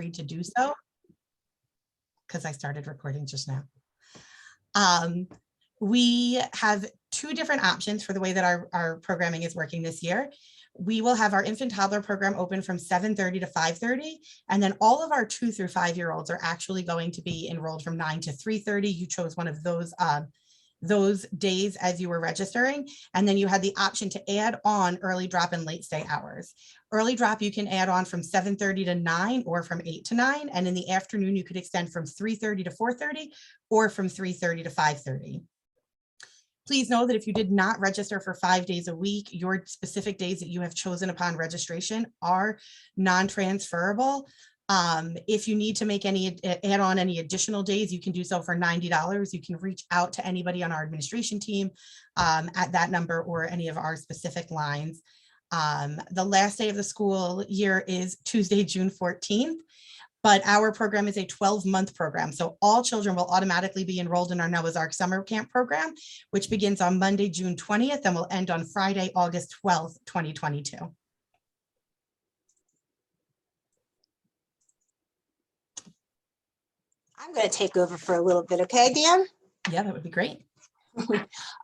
free to do so, because I started recording just now. We have two different options for the way that our programming is working this year. We will have our infant toddler program open from 7:30 to 5:30, and then all of our 2 through 5-year-olds are actually going to be enrolled from 9 to 3:30. You chose one of those days as you were registering, and then you had the option to add on early drop and late stay hours. Early drop you can add on from 7:30 to 9 or from 8 to 9, and in the afternoon you could extend from 3:30 to 4:30 or from 3:30 to 5:30. Please know that if you did not register for 5 days a week, your specific days that you have chosen upon registration are non-transferable. If you need to make add on any additional days, you can do so for $90. You can reach out to anybody on our administration team at that number or any of our specific lines. The last day of the school year is Tuesday, June 14th. But our program is a 12-month program. So all children will automatically be enrolled in our Noah's Ark Summer Camp program, which begins on Monday, June 20th, and will end on Friday, August 12th, 2022. I'm going to take over for a little bit, okay, Dan? Yeah, that would be great.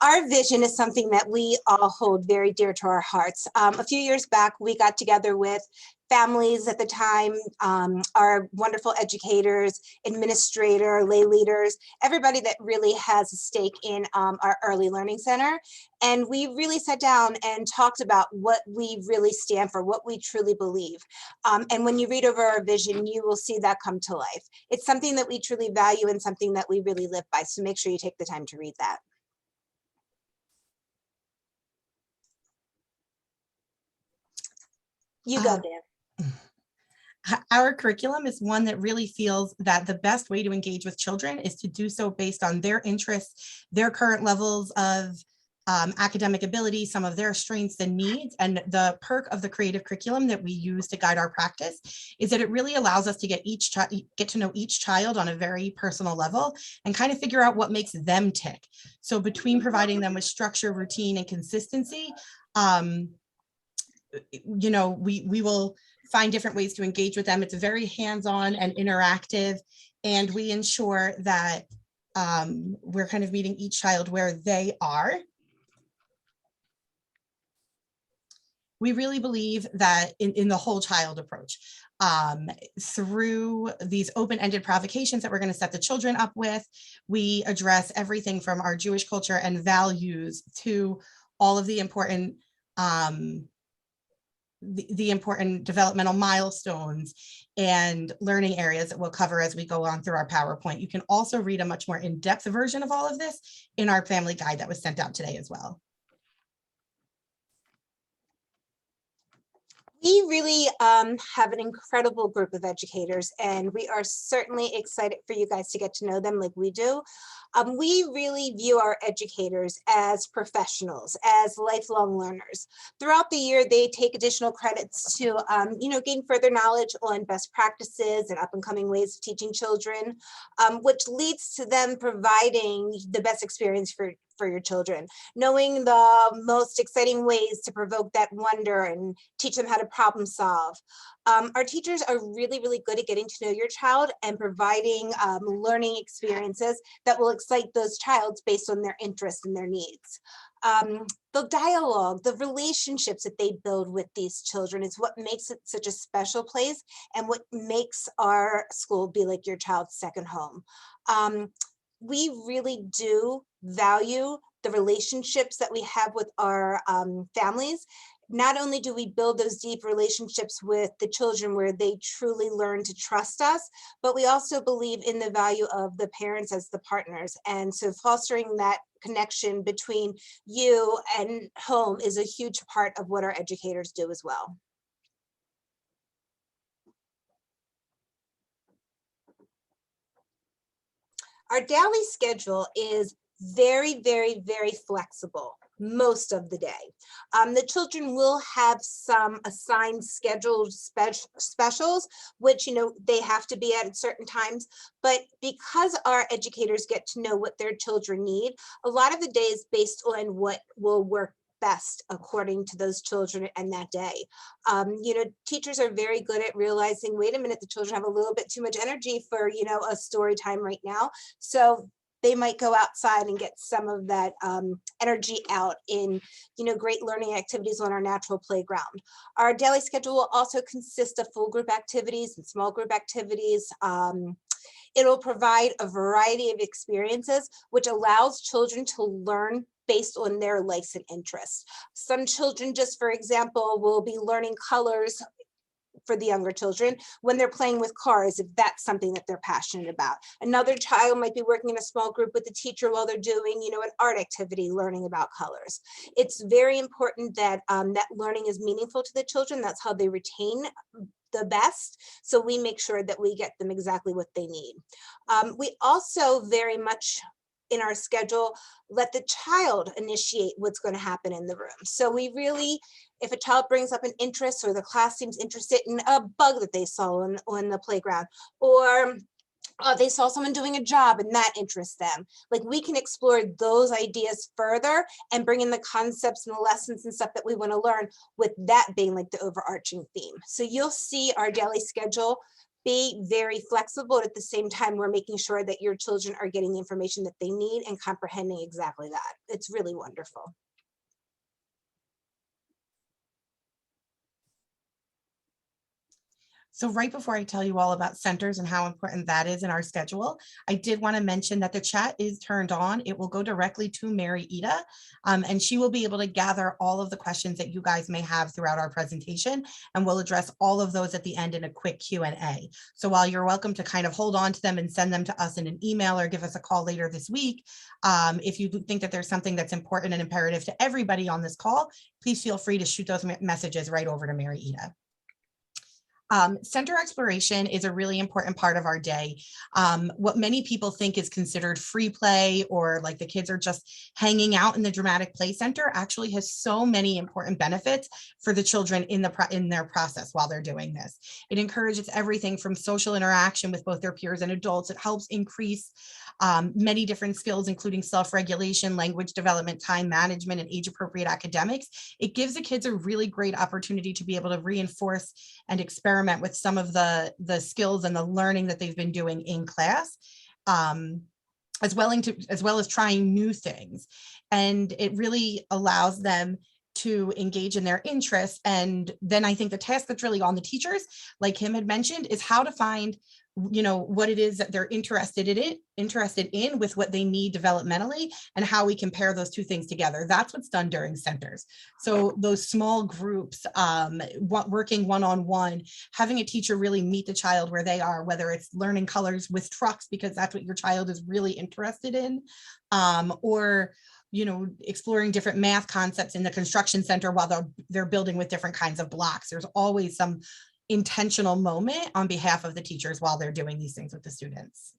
Our vision is something that we all hold very dear to our hearts. A few years back, we got together with families at the time, our wonderful educators, administrator, lay leaders, everybody that really has a stake in our early learning center. And we really sat down and talked about what we really stand for, what we truly believe. And when you read over our vision, you will see that come to life. It's something that we truly value and something that we really live by. So make sure you take the time to read that. You go, Dan. Our curriculum is one that really feels that the best way to engage with children is to do so based on their interests, their current levels of academic ability, some of their strengths and needs. And the perk of the creative curriculum that we use to guide our practice is that it really allows us to get to know each child on a very personal level and kind of figure out what makes them tick. So between providing them with structure, routine, and consistency, you know, we will find different ways to engage with them. It's very hands-on and interactive, and we ensure that we're kind of meeting each child where they are. We really believe that in the whole child approach, through these open-ended provocations that we're going to set the children up with, we address everything from our Jewish culture and values to all of the important important developmental milestones and learning areas that we'll cover as we go on through our PowerPoint. You can also read a much more in-depth version of all of this in our family guide that was sent out today as well. We really have an incredible group of educators, and we are certainly excited for you guys to get to know them like we do. We really view our educators as professionals, as lifelong learners. Throughout the year, they take additional credits to gain further knowledge on best practices and up-and-coming ways of teaching children, which leads to them providing the best experience for your children, knowing the most exciting ways to provoke that wonder and teach them how to problem solve. Our teachers are really, really good at getting to know your child and providing learning experiences that will excite those childs based on their interests and their needs. The dialogue, the relationships that they build with these children is what makes it such a special place and what makes our school be like your child's second home. We really do value the relationships that we have with our families. Not only do we build those deep relationships with the children where they truly learn to trust us, but we also believe in the value of the parents as the partners. And so fostering that connection between you and home is a huge part of what our educators do as well. Our daily schedule is very, very, very flexible most of the day. The children will have some assigned scheduled specials, which, they have to be at certain times. But because our educators get to know what their children need, a lot of the day is based on what will work best according to those children and that day. Teachers are very good at realizing, wait a minute, the children have a little bit too much energy for, a story time right now. So they might go outside and get some of that energy out in, great learning activities on our natural playground. Our daily schedule will also consist of full group activities and small group activities. It'll provide a variety of experiences, which allows children to learn based on their likes and interests. Some children, just for example, will be learning colors for the younger children when they're playing with cars, if that's something that they're passionate about. Another child might be working in a small group with the teacher while they're doing, an art activity, learning about colors. It's very important that that learning is meaningful to the children. That's how they retain the best. So we make sure that we get them exactly what they need. We also very much in our schedule, let the child initiate what's going to happen in the room. So we really, if a child brings up an interest or the class seems interested in a bug that they saw on the playground, or they saw someone doing a job and that interests them, like we can explore those ideas further and bring in the concepts and the lessons and stuff that we want to learn, with that being like the overarching theme. So you'll see our daily schedule be very flexible. At the same time, we're making sure that your children are getting the information that they need and comprehending exactly that. It's really wonderful. So right before I tell you all about centers and how important that is in our schedule, I did want to mention that the chat is turned on. It will go directly to Mary Ida, and she will be able to gather all of the questions that you guys may have throughout our presentation, and we'll address all of those at the end in a quick Q&A. So while you're welcome to kind of hold on to them and send them to us in an email or give us a call later this week, if you think that there's something that's important and imperative to everybody on this call, please feel free to shoot those messages right over to Mary Ida. Center exploration is a really important part of our day. What many people think is considered free play, or like the kids are just hanging out in the dramatic play center, actually has so many important benefits for the children in their process while they're doing this. It encourages everything from social interaction with both their peers and adults. It helps increase many different skills, including self-regulation, language development, time management, and age-appropriate academics. It gives the kids a really great opportunity to be able to reinforce and experiment with some of the skills and the learning that they've been doing in class, as well as trying new things. And it really allows them to engage in their interests. And then I think the task that's really on the teachers, like Kim had mentioned, is how to find what it is that they're interested in with what they need developmentally, and how we compare those two things together. That's what's done during centers. So those small groups, working one-on-one, having a teacher really meet the child where they are, whether it's learning colors with trucks because that's what your child is really interested in, or exploring different math concepts in the construction center while they're building with different kinds of blocks. There's always some intentional moment on behalf of the teachers while they're doing these things with the students.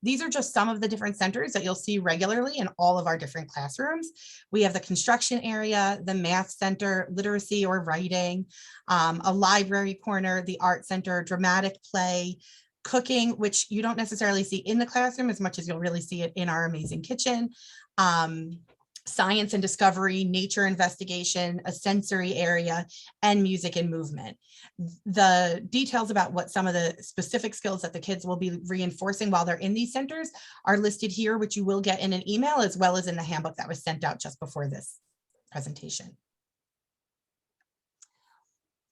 These are just some of the different centers that you'll see regularly in all of our different classrooms. We have the construction area, the math center, literacy or writing, a library corner, the art center, dramatic play, cooking, which you don't necessarily see in the classroom as much as you'll really see it in our amazing kitchen. Science and discovery, nature investigation, a sensory area, and music and movement. The details about what some of the specific skills that the kids will be reinforcing while they're in these centers are listed here, which you will get in an email as well as in the handbook that was sent out just before this presentation.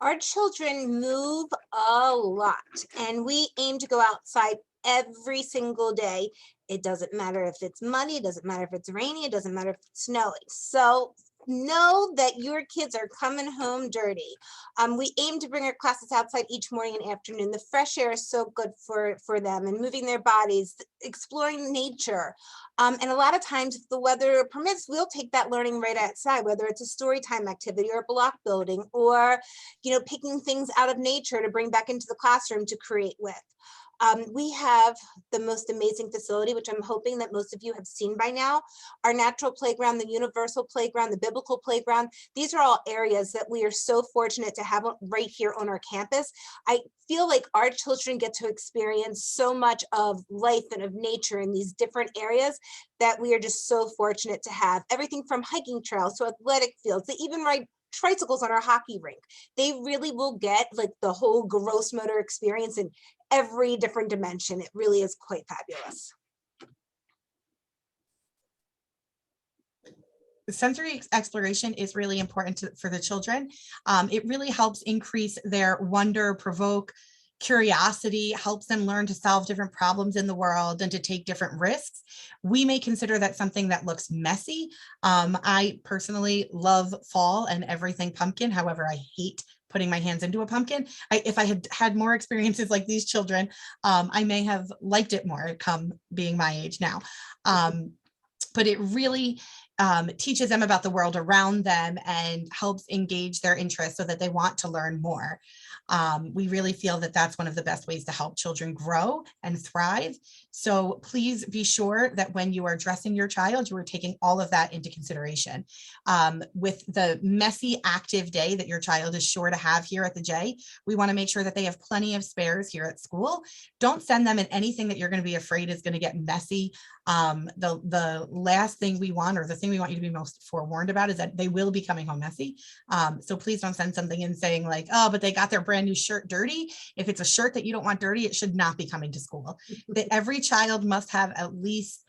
Our children move a lot, and we aim to go outside every single day. It doesn't matter if it's muddy, it doesn't matter if it's rainy, it doesn't matter if it's snowy. So know that your kids are coming home dirty. We aim to bring our classes outside each morning and afternoon. The fresh air is so good for them, and moving their bodies, exploring nature. And a lot of times, if the weather permits, we'll take that learning right outside, whether it's a story time activity or a block building, or picking things out of nature to bring back into the classroom to create with. We have the most amazing facility, which I'm hoping that most of you have seen by now. Our natural playground, the universal playground, the biblical playground. These are all areas that we are so fortunate to have right here on our campus. I feel like our children get to experience so much of life in a of nature in these different areas that we are just so fortunate to have. Everything from hiking trails to athletic fields, they even ride tricycles on our hockey rink. They really will get like the whole gross motor experience in every different dimension. It really is quite fabulous. Sensory exploration is really important for the children. It really helps increase their wonder, provoke curiosity, helps them learn to solve different problems in the world and to take different risks. We may consider that something that looks messy. I personally love fall and everything pumpkin. However, I hate putting my hands into a pumpkin. If I had had more experiences like these children, I may have liked it more come being my age now. But it really teaches them about the world around them and helps engage their interest so that they want to learn more. We really feel that that's one of the best ways to help children grow and thrive. So please be sure that when you are dressing your child, you are taking all of that into consideration. With the messy, active day that your child is sure to have here at the J, we want to make sure that they have plenty of spares here at school. Don't send them in anything that you're going to be afraid is going to get messy. The last thing we want, or the thing we want you to be most forewarned about, is that they will be coming home messy. So please don't send something in saying like, oh, but they got their brand new shirt dirty. If it's a shirt that you don't want dirty, it should not be coming to school. Every child must have at least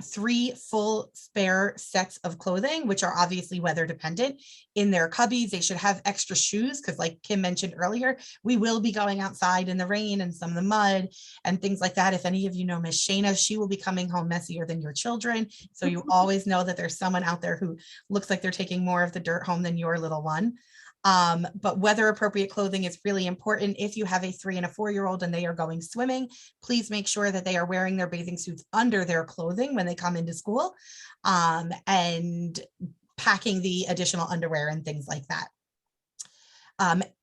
3 full spare sets of clothing, which are obviously weather dependent, in their cubbies. They should have extra shoes because, like Kim mentioned earlier, we will be going outside in the rain and some of the mud and things like that. If any of you know Miss Shayna, she will be coming home messier than your children. So you always know that there's someone out there who looks like they're taking more of the dirt home than your little one. But weather appropriate clothing is really important. If you have a 3 and a 4-year-old and they are going swimming, please make sure that they are wearing their bathing suits under their clothing when they come into school, and packing the additional underwear and things like that.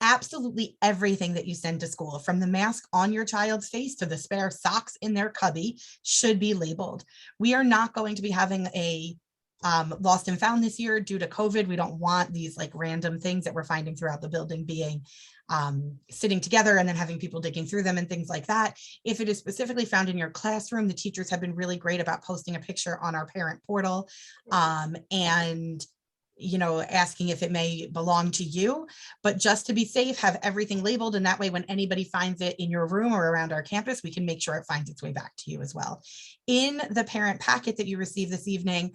Absolutely everything that you send to school, from the mask on your child's face to the spare socks in their cubby, should be labeled. We are not going to be having a lost and found this year due to COVID. We don't want these like random things that we're finding throughout the building being sitting together and then having people digging through them and things like that. If it is specifically found in your classroom, the teachers have been really great about posting a picture on our parent portal, and asking if it may belong to you. But just to be safe, have everything labeled, and that way when anybody finds it in your room or around our campus, we can make sure it finds its way back to you as well. In the parent packet that you received this evening,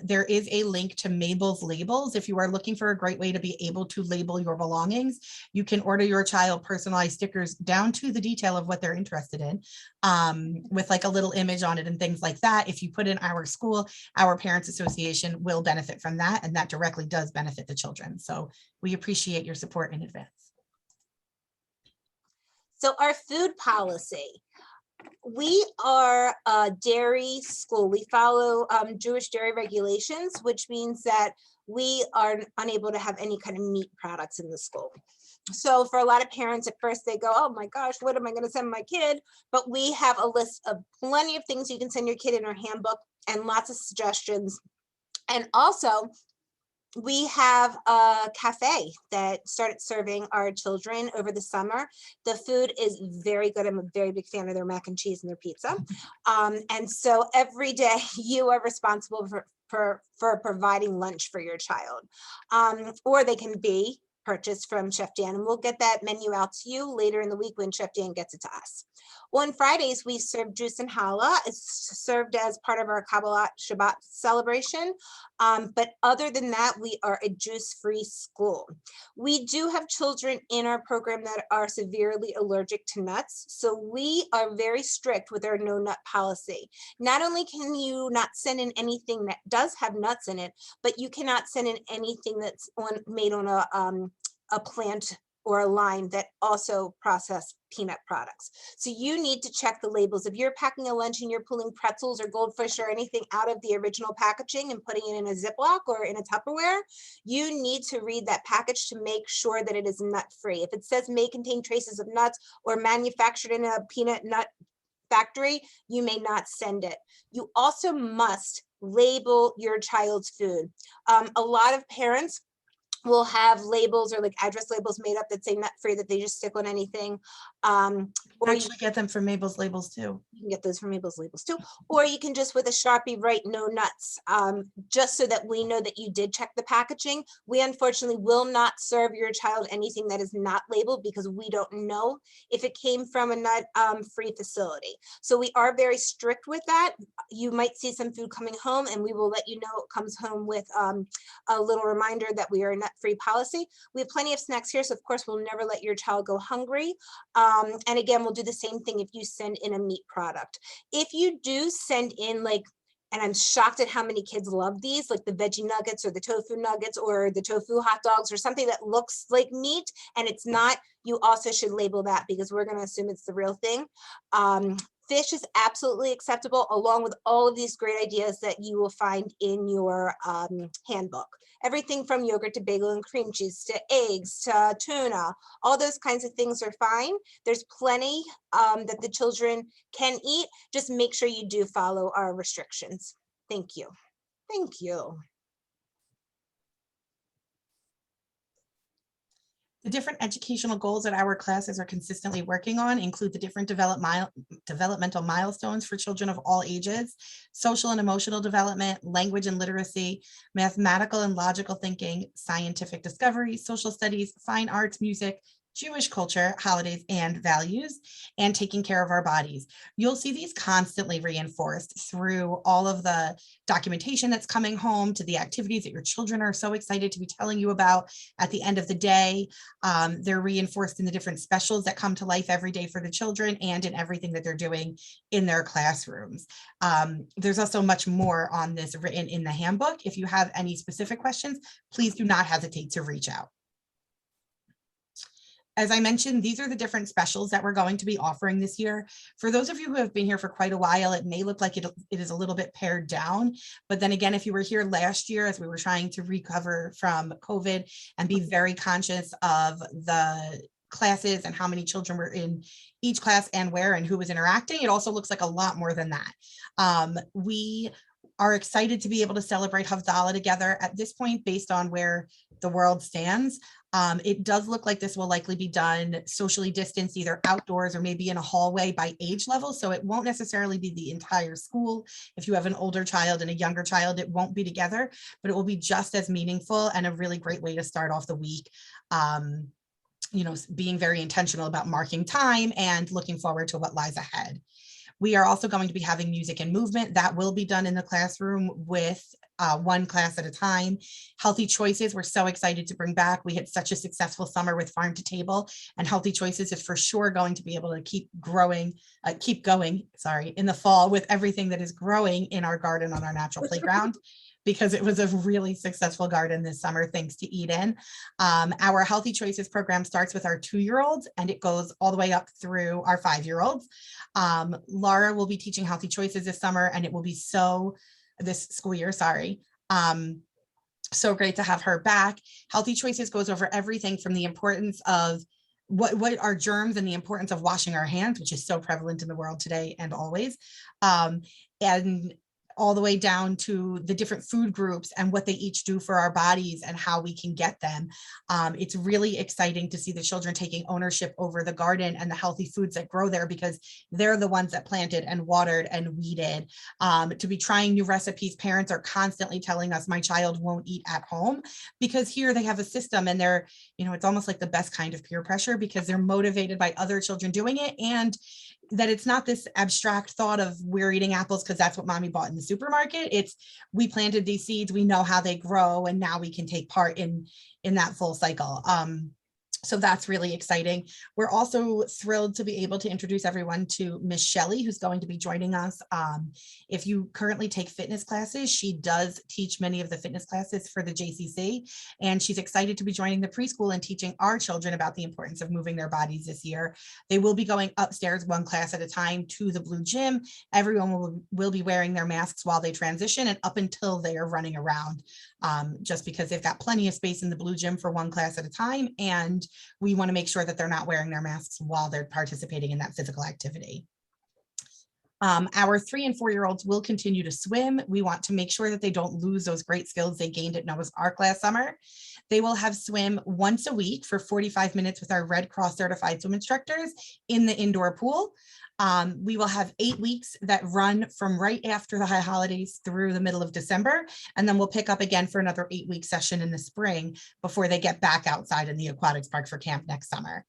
there is a link to Mabel's Labels. If you are looking for a great way to be able to label your belongings, you can order your child personalized stickers down to the detail of what they're interested in, with like a little image on it and things like that. If you put in our school, our Parents Association will benefit from that, and that directly does benefit the children. So we appreciate your support in advance. So our food policy. We are a dairy school. We follow Jewish dairy regulations, which means that we are unable to have any kind of meat products in the school. So for a lot of parents, at first they go, oh my gosh, what am I going to send my kid? But we have a list of plenty of things you can send your kid in our handbook and lots of suggestions. And also, we have a cafe that started serving our children over the summer. The food is very good. I'm a very big fan of their mac and cheese and their pizza. And so every day you are responsible for providing lunch for your child. Or they can be purchased from Chef Dan, and we'll get that menu out to you later in the week when Chef Dan gets it to us. On Fridays, we serve juice and challah. It's served as part of our Kabbalah Shabbat celebration. But other than that, we are a juice-free school. We do have children in our program that are severely allergic to nuts. So we are very strict with our no nut policy. Not only can you not send in anything that does have nuts in it, but you cannot send in anything that's made on a plant or a line that also process peanut products. So you need to check the labels. If you're packing a lunch and you're pulling pretzels or goldfish or anything out of the original packaging and putting it in a Ziploc or in a Tupperware, you need to read that package to make sure that it is nut-free. If it says may contain traces of nuts or manufactured in a peanut nut factory, you may not send it. You also must label your child's food. A lot of parents We'll have labels or like address labels made up that say nut free, that they just stick on anything. Or you Actually get them from Mabel's Labels too. can get those from Mabel's Labels too. Or you can just with a Sharpie write no nuts, just so that we know that you did check the packaging. We unfortunately will not serve your child anything that is not labeled because we don't know if it came from a nut free facility. So we are very strict with that. You might see some food coming home and we will let you know it comes home with a little reminder that we are a nut-free policy. We have plenty of snacks here, so of course we'll never let your child go hungry. And again, we'll do the same thing if you send in a meat product. If you do send in like, and I'm shocked at how many kids love these, like the veggie nuggets or the tofu nuggets or the tofu hot dogs or something that looks like meat and it's not, you also should label that because we're going to assume it's the real thing. Fish is absolutely acceptable, along with all of these great ideas that you will find in your handbook. Everything from yogurt to bagel and cream cheese to eggs to tuna, all those kinds of things are fine. There's plenty that the children can eat. Just make sure you do follow our restrictions. Thank you. Thank you. The different educational goals that our classes are consistently working on include the different developmental milestones for children of all ages, social and emotional development, language and literacy, mathematical and logical thinking, scientific discovery, social studies, fine arts, music, Jewish culture, holidays, and values, and taking care of our bodies. You'll see these constantly reinforced through all of the documentation that's coming home, to the activities that your children are so excited to be telling you about at the end of the day. They're reinforced in the different specials that come to life every day for the children and in everything that they're doing in their classrooms. There's also much more on this written in the handbook. If you have any specific questions, please do not hesitate to reach out. As I mentioned, these are the different specials that we're going to be offering this year. For those of you who have been here for quite a while, it may look like it is a little bit pared down. But then again, if you were here last year as we were trying to recover from COVID and be very conscious of the classes and how many children were in each class and where and who was interacting, it also looks like a lot more than that. We are excited to be able to celebrate Havdalah together at this point based on where the world stands. It does look like this will likely be done socially distanced, either outdoors or maybe in a hallway by age level. So it won't necessarily be the entire school. If you have an older child and a younger child, it won't be together, but it will be just as meaningful and a really great way to start off the week. You know, being very intentional about marking time and looking forward to what lies ahead. We are also going to be having music and movement that will be done in the classroom with one class at a time. Healthy Choices, we're so excited to bring back. We had such a successful summer with Farm to Table, and Healthy Choices is for sure going to be able to keep going in the fall with everything that is growing in our garden on our natural playground, because it was a really successful garden this summer, thanks to Eden. Our Healthy Choices program starts with our 2-year-olds and it goes all the way up through our 5-year-olds. Laura will be teaching Healthy Choices this summer, and it will be this school year, sorry. So great to have her back. Healthy Choices goes over everything from the importance of what are germs and the importance of washing our hands, which is so prevalent in the world today and always. And all the way down to the different food groups and what they each do for our bodies and how we can get them. It's really exciting to see the children taking ownership over the garden and the healthy foods that grow there, because they're the ones that planted and watered and weeded. To be trying new recipes, parents are constantly telling us, my child won't eat at home, because here they have a system and they're, you know, it's almost like the best kind of peer pressure because they're motivated by other children doing it, and that it's not this abstract thought of we're eating apples because that's what mommy bought in the supermarket. It's we planted these seeds, we know how they grow, and now we can take part in that full cycle. So that's really exciting. We're also thrilled to be able to introduce everyone to Miss Shelley, who's going to be joining us. If you currently take fitness classes, she does teach many of the fitness classes for the JCC, and she's excited to be joining the preschool and teaching our children about the importance of moving their bodies this year. They will be going upstairs one class at a time to the blue gym. Everyone will be wearing their masks while they transition and up until they are running around, just because they've got plenty of space in the blue gym for one class at a time, and we want to make sure that they're not wearing their masks while they're participating in that physical activity. Our 3 and 4-year-olds will continue to swim. We want to make sure that they don't lose those great skills they gained at Noah's Ark last summer. They will have swim once a week for 45 minutes with our Red Cross certified swim instructors in the indoor pool. We will have 8 weeks that run from right after the high holidays through the middle of December, and then we'll pick up again for another 8-week session in the spring before they get back outside in the aquatics park for camp next summer.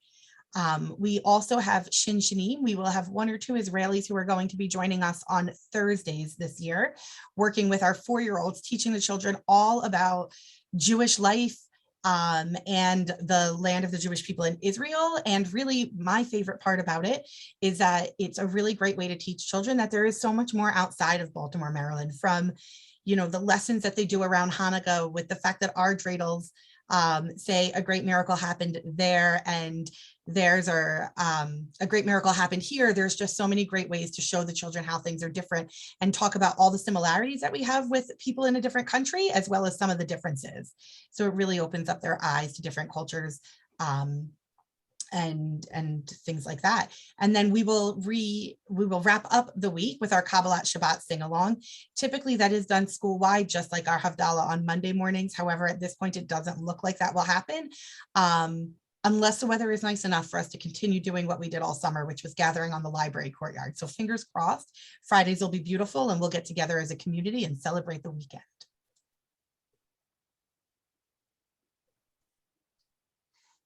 We also have Shin Shinim. We will have 1 or 2 Israelis who are going to be joining us on Thursdays this year, working with our 4-year-olds, teaching the children all about Jewish life, and the land of the Jewish people in Israel. And really, my favorite part about it is that it's a really great way to teach children that there is so much more outside of Baltimore, Maryland, from, the lessons that they do around Hanukkah, with the fact that our dreidels say a great miracle happened there, and theirs are a great miracle happened here. There's just so many great ways to show the children how things are different and talk about all the similarities that we have with people in a different country, as well as some of the differences. So it really opens up their eyes to different cultures and things like that. And then we will wrap up the week with our Kabbalat Shabbat sing along. Typically that is done school-wide, just like our Havdalah on Monday mornings. However, at this point, it doesn't look like that will happen unless the weather is nice enough for us to continue doing what we did all summer, which was gathering on the library courtyard. So fingers crossed, Fridays will be beautiful and we'll get together as a community and celebrate the weekend.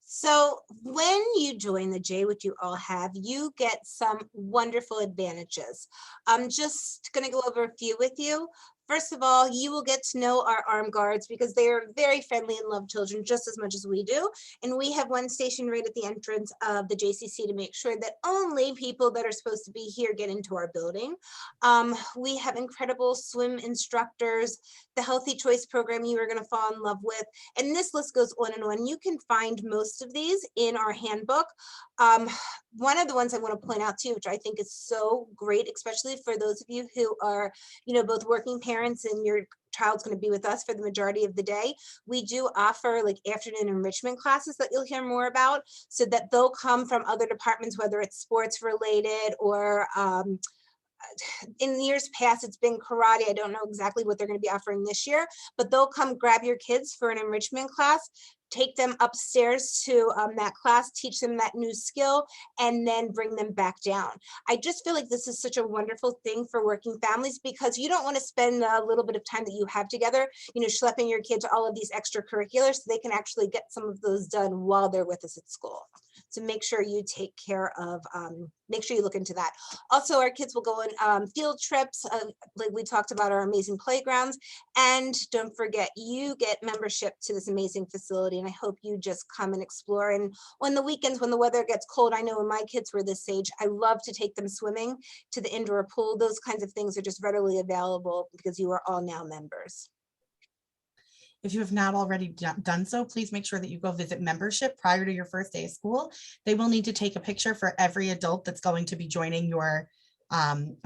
So when you join the J, which you all have, you get some wonderful advantages. I'm just going to go over a few with you. First of all, you will get to know our armed guards because they are very friendly and love children just as much as we do. And we have one stationed right at the entrance of the JCC to make sure that only people that are supposed to be here get into our building. We have incredible swim instructors, the Healthy Choice program you are going to fall in love with. And this list goes on and on. You can find most of these in our handbook. One of the ones I want to point out too, which I think is so great, especially for those of you who are, both working parents and your child's going to be with us for the majority of the day. We do offer like afternoon enrichment classes that you'll hear more about, so that they'll come from other departments, whether it's sports related or in years past, it's been karate. I don't know exactly what they're going to be offering this year, but they'll come grab your kids for an enrichment class, take them upstairs to that class, teach them that new skill, and then bring them back down. I just feel like this is such a wonderful thing for working families, because you don't want to spend a little bit of time that you have together, schlepping your kids to all of these extracurriculars, so they can actually get some of those done while they're with us at school. So make sure you take care of, make sure you look into that. Also, our kids will go on field trips, like we talked about, our amazing playgrounds. And don't forget, you get membership to this amazing facility. And I hope you just come and explore. And on the weekends, when the weather gets cold, I know when my kids were this age, I love to take them swimming to the indoor pool. Those kinds of things are just readily available because you are all now members. If you have not already done so, please make sure that you go visit membership prior to your first day of school. They will need to take a picture for every adult that's going to be joining your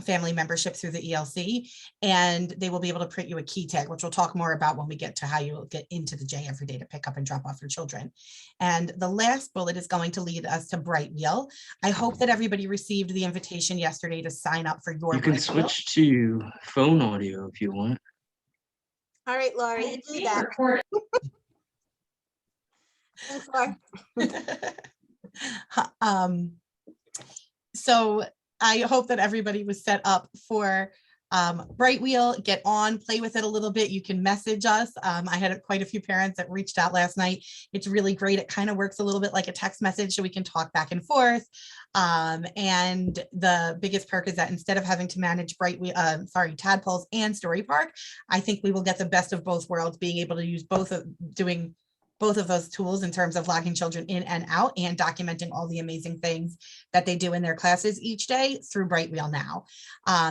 family membership through the ELC, and they will be able to print you a key tag, which we'll talk more about when we get to how you'll get into the J every day to pick up and drop off your children. And the last bullet is going to lead us to Bright Wheel. I hope that everybody received the invitation yesterday to sign up for your You can Bright Wheel. switch to phone audio if you want. All right, Laurie, you do that. Thanks, Laurie. So I hope that everybody was set up for Bright Wheel. Get on, play with it a little bit. You can message us. I had quite a few parents that reached out last night. It's really great. It kind of works a little bit like a text message, so we can talk back and forth. And the biggest perk is that instead of having to manage Tadpoles and Story Park, I think we will get the best of both worlds, being able to use doing both of those tools in terms of logging children in and out and documenting all the amazing things that they do in their classes each day through Bright Wheel now.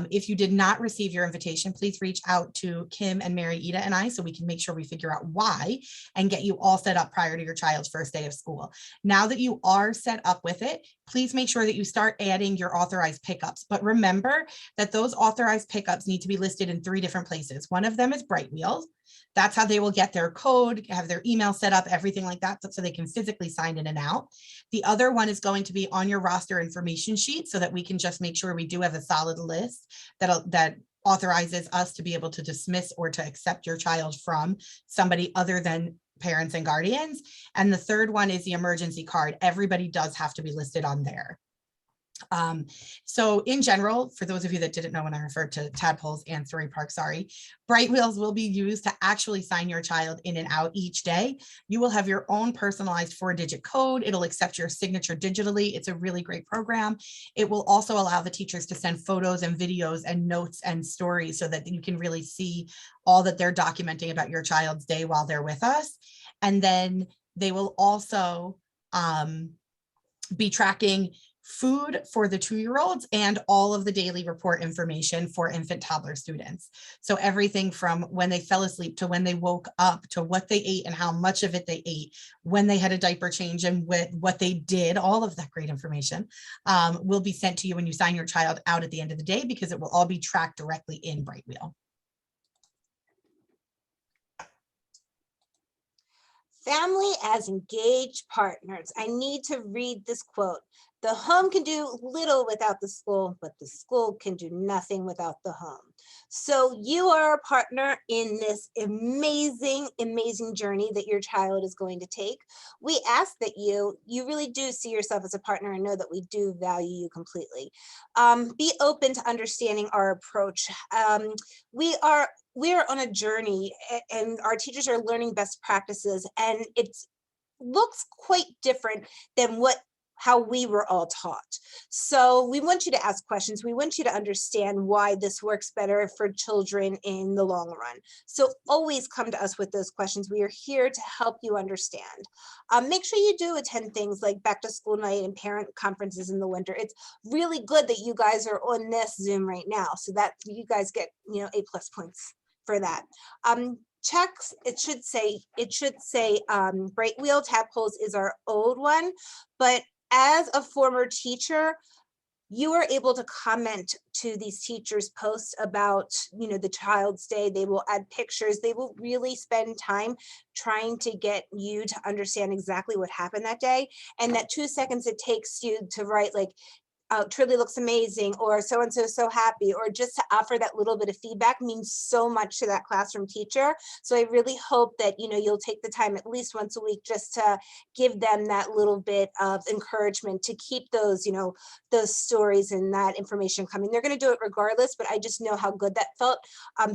If you did not receive your invitation, please reach out to Kim and Mary Ida and I, so we can make sure we figure out why and get you all set up prior to your child's first day of school. Now that you are set up with it, please make sure that you start adding your authorized pickups. But remember that those authorized pickups need to be listed in 3 different places. One of them is Bright Wheels. That's how they will get their code, have their email set up, everything like that, so they can physically sign in and out. The other one is going to be on your roster information sheet so that we can just make sure we do have a solid list that authorizes us to be able to dismiss or to accept your child from somebody other than parents and guardians. And the third one is the emergency card. Everybody does have to be listed on there. So in general, for those of you that didn't know when I referred to tadpoles and story park, sorry, Bright Wheels will be used to actually sign your child in and out each day. You will have your own personalized 4-digit code. It'll accept your signature digitally. It's a really great program. It will also allow the teachers to send photos and videos and notes and stories so that you can really see all that they're documenting about your child's day while they're with us. And then they will also be tracking food for the 2-year-olds and all of the daily report information for infant toddler students. So everything from when they fell asleep to when they woke up to what they ate and how much of it they ate, when they had a diaper change and what they did, all of that great information will be sent to you when you sign your child out at the end of the day, because it will all be tracked directly in Brightwheel. Family as engaged partners. I need to read this quote. The home can do little without the school, but the school can do nothing without the home. So you are a partner in this amazing, amazing journey that your child is going to take. We ask that you really do see yourself as a partner and know that we do value you completely. Be open to understanding our approach. We are on a journey, and our teachers are learning best practices, and it looks quite different than how we were all taught. So we want you to ask questions. We want you to understand why this works better for children in the long run. So always come to us with those questions. We are here to help you understand. Make sure you do attend things like back to school night and parent conferences in the winter. It's really good that you guys are on this Zoom right now, so that you guys get A+ points for that. Checks, it should say Brightwheel Tadpoles is our old one, but as a former teacher, you are able to comment to these teachers' posts about the child's day. They will add pictures. They will really spend time trying to get you to understand exactly what happened that day. And that 2 seconds it takes you to write like, truly looks amazing, or so-and-so so happy, or just to offer that little bit of feedback means so much to that classroom teacher. So I really hope that you'll take the time at least once a week just to give them that little bit of encouragement to keep those those stories and that information coming. They're going to do it regardless, but I just know how good that felt,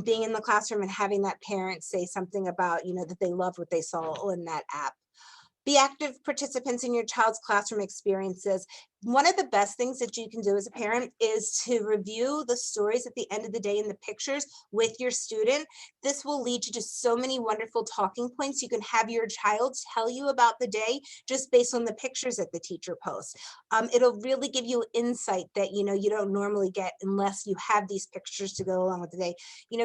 being in the classroom and having that parent say something about that they loved what they saw in that app. Be active participants in your child's classroom experiences. One of the best things that you can do as a parent is to review the stories at the end of the day in the pictures with your student. This will lead you to so many wonderful talking points. You can have your child tell you about the day just based on the pictures that the teacher posts. It'll really give you insight that you don't normally get unless you have these pictures to go along with the day.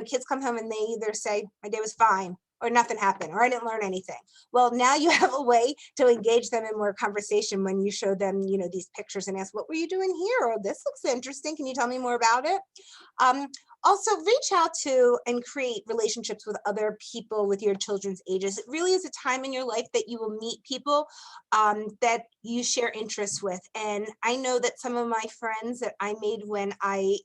Kids come home and they either say, my day was fine, or nothing happened, or I didn't learn anything. Well, now you have a way to engage them in more conversation when you show them, these pictures and ask, what were you doing here? Or this looks interesting. Can you tell me more about it? Also, reach out to and create relationships with other people with your children's ages. It really is a time in your life that you will meet people that you share interests with. And I know that some of my friends that I made when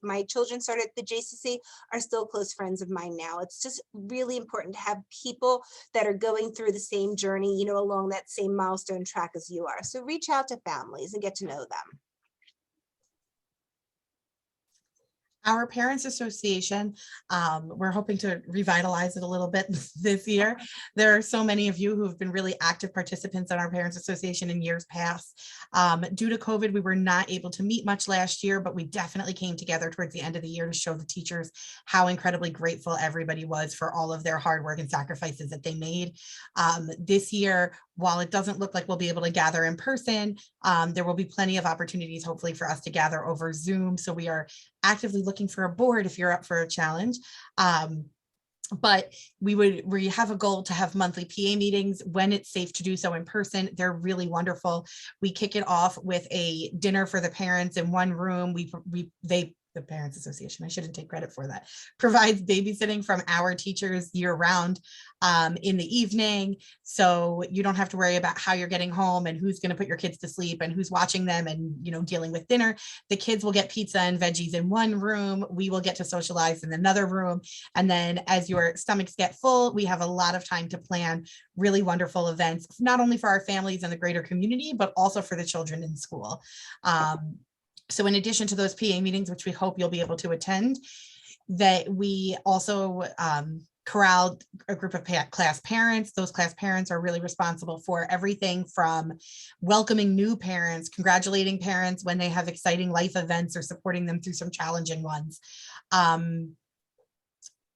my children started at the JCC are still close friends of mine now. It's just really important to have people that are going through the same journey, along that same milestone track as you are. So reach out to families and get to know them. Our Parents Association, we're hoping to revitalize it a little bit this year. There are so many of you who have been really active participants in our Parents Association in years past. Due to COVID, we were not able to meet much last year, but we definitely came together towards the end of the year to show the teachers how incredibly grateful everybody was for all of their hard work and sacrifices that they made. This year, while it doesn't look like we'll be able to gather in person, there will be plenty of opportunities, hopefully, for us to gather over Zoom. So we are actively looking for a board if you're up for a challenge. But we have a goal to have monthly PA meetings when it's safe to do so in person. They're really wonderful. We kick it off with a dinner for the parents in one room. The the Parents Association, I shouldn't take credit for that, provides babysitting from our teachers year round in the evening. So you don't have to worry about how you're getting home and who's going to put your kids to sleep and who's watching them and, you know, dealing with dinner. The kids will get pizza and veggies in one room. We will get to socialize in another room. And then as your stomachs get full, we have a lot of time to plan really wonderful events, not only for our families and the greater community, but also for the children in school. So in addition to those PA meetings, which we hope you'll be able to attend, that we also corralled a group of class parents. Those class parents are really responsible for everything from welcoming new parents, congratulating parents when they have exciting life events or supporting them through some challenging ones.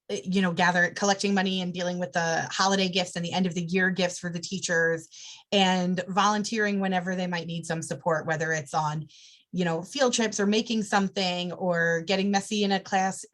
You know, collecting money and dealing with the holiday gifts and the end of the year gifts for the teachers, and volunteering whenever they might need some support, whether it's on, you know, field trips or making something or getting messy in a class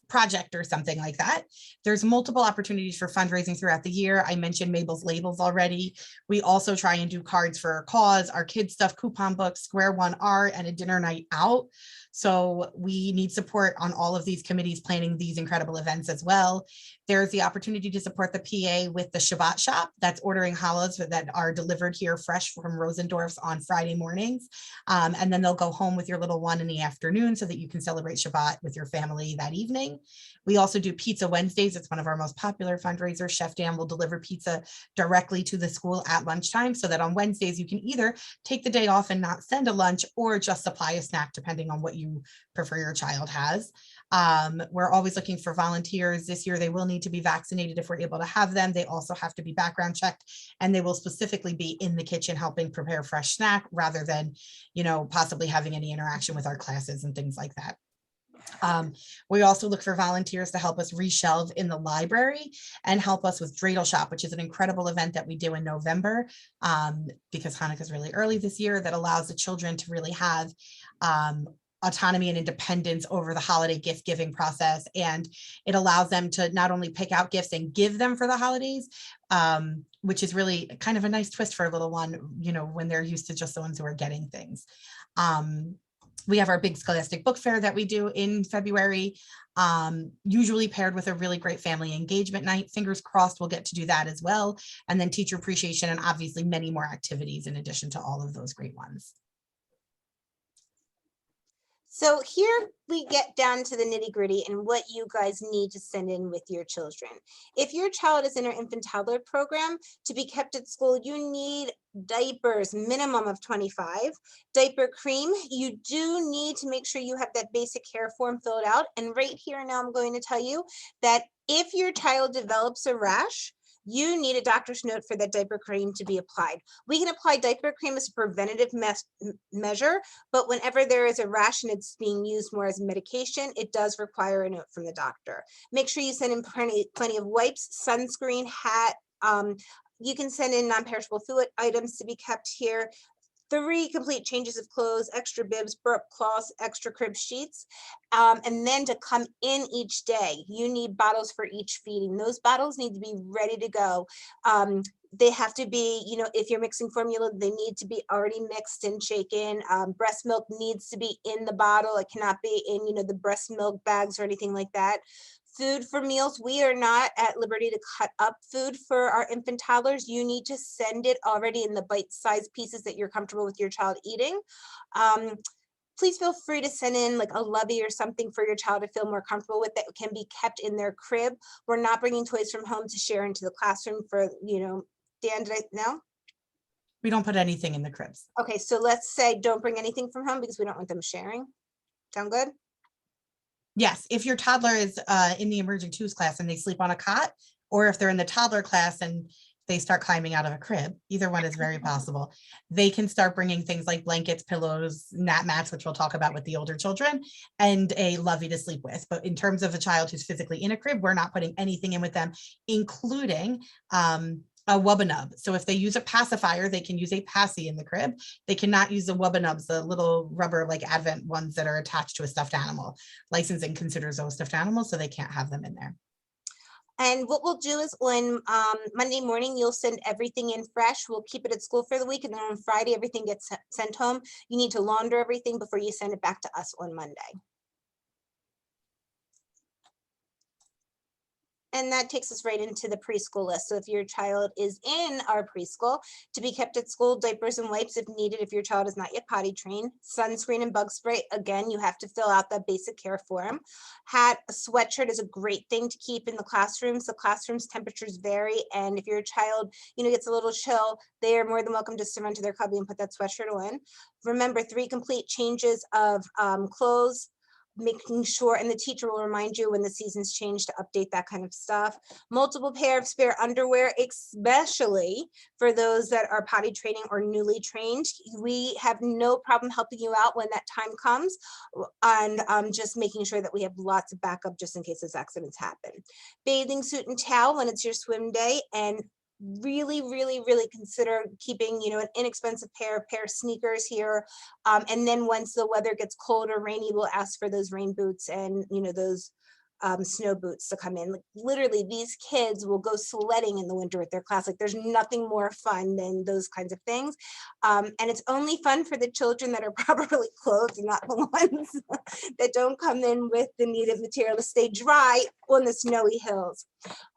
project or something like that. There's multiple opportunities for fundraising throughout the year. I mentioned Mabel's Labels already. We also try and do cards for our cause, our kids stuff, coupon books, Square One Art, and a dinner night out. So we need support on all of these committees planning these incredible events as well. There's the opportunity to support the PA with the Shabbat shop. That's ordering challahs that are delivered here fresh from Rosendorf's on Friday mornings. And then they'll go home with your little one in the afternoon so that you can celebrate Shabbat with your family that evening. We also do Pizza Wednesdays. It's one of our most popular fundraisers. Chef Dan will deliver pizza directly to the school at lunchtime so that on Wednesdays you can either take the day off and not send a lunch or just supply a snack depending on what you prefer your child has. We're always looking for volunteers. This year they will need to be vaccinated if we're able to have them. They also have to be background checked, and they will specifically be in the kitchen helping prepare fresh snack rather than, you know, possibly having any interaction with our classes and things like that. We also look for volunteers to help us reshelve in the library and help us with Dreidel Shop, which is an incredible event that we do in November because Hanukkah is really early this year, that allows the children to really have autonomy and independence over the holiday gift giving process. And it allows them to not only pick out gifts and give them for the holidays, which is really kind of a nice twist for a little one, you know, when they're used to just the ones who are getting things. We have our big Scholastic Book Fair that we do in February, usually paired with a really great family engagement night. Fingers crossed we'll get to do that as well. And then teacher appreciation and obviously many more activities in addition to all of those great ones. So here we get down to the nitty gritty and what you guys need to send in with your children. If your child is in our infant toddler program, to be kept at school, you need diapers, minimum of 25. Diaper cream, you do need to make sure you have that basic care form filled out. And right here now I'm going to tell you that if your child develops a rash, you need a doctor's note for that diaper cream to be applied. We can apply diaper cream as a preventative measure, but whenever there is a rash and it's being used more as medication, it does require a note from the doctor. Make sure you send in plenty of wipes, sunscreen, hat. You can send in non-perishable food items to be kept here. 3 complete changes of clothes, extra bibs, burp cloths, extra crib sheets. And then to come in each day, you need bottles for each feeding. Those bottles need to be ready to go. They have to be, you know, if you're mixing formula, they need to be already mixed and shaken. Breast milk needs to be in the bottle. It cannot be in, you know, the breast milk bags or anything like that. Food for meals, we are not at liberty to cut up food for our infant toddlers. You need to send it already in the bite-sized pieces that you're comfortable with your child eating. Please feel free to send in like a lovey or something for your child to feel more comfortable with that can be kept in their crib. We're not bringing toys from home to share into the classroom for, you know, Dan, did I know? We don't put anything in the cribs. Okay, so let's say don't bring anything from home because we don't want them sharing. Sound good? Yes, if your toddler is in the emerging twos class and they sleep on a cot, or if they're in the toddler class and they start climbing out of a crib, either one is very possible. They can start bringing things like blankets, pillows, nap mats, which we'll talk about with the older children, and a lovey to sleep with. But in terms of a child who's physically in a crib, we're not putting anything in with them, including a wubbanub. So if they use a pacifier, they can use a passy in the crib. They cannot use the wubbanubs, the little rubber like Advent ones that are attached to a stuffed animal. Licensing considers those stuffed animals, so they can't have them in there. And what we'll do is on Monday morning, you'll send everything in fresh. We'll keep it at school for the week. And then on Friday, everything gets sent home. You need to launder everything before you send it back to us on Monday. And that takes us right into the preschool list. So if your child is in our preschool, to be kept at school, diapers and wipes if needed, if your child is not yet potty trained, sunscreen and bug spray. Again, you have to fill out that basic care form. Hat, a sweatshirt is a great thing to keep in the classrooms. The classrooms temperatures vary. And if your child, gets a little chill, they are more than welcome just to run to their cubby and put that sweatshirt on. Remember, 3 complete changes of clothes, making sure, and the teacher will remind you when the seasons change to update that kind of stuff. Multiple pair of spare underwear, especially for those that are potty training or newly trained. We have no problem helping you out when that time comes, and just making sure that we have lots of backup just in case those accidents happen. Bathing suit and towel when it's your swim day, and really, really, really consider keeping, an inexpensive pair of sneakers here. And then once the weather gets cold or rainy, we'll ask for those rain boots and, those snow boots to come in. Like, literally, these kids will go sledding in the winter with their class. Like, there's nothing more fun than those kinds of things. And it's only fun for the children that are properly clothed, and not the ones that don't come in with the needed material to stay dry on the snowy hills.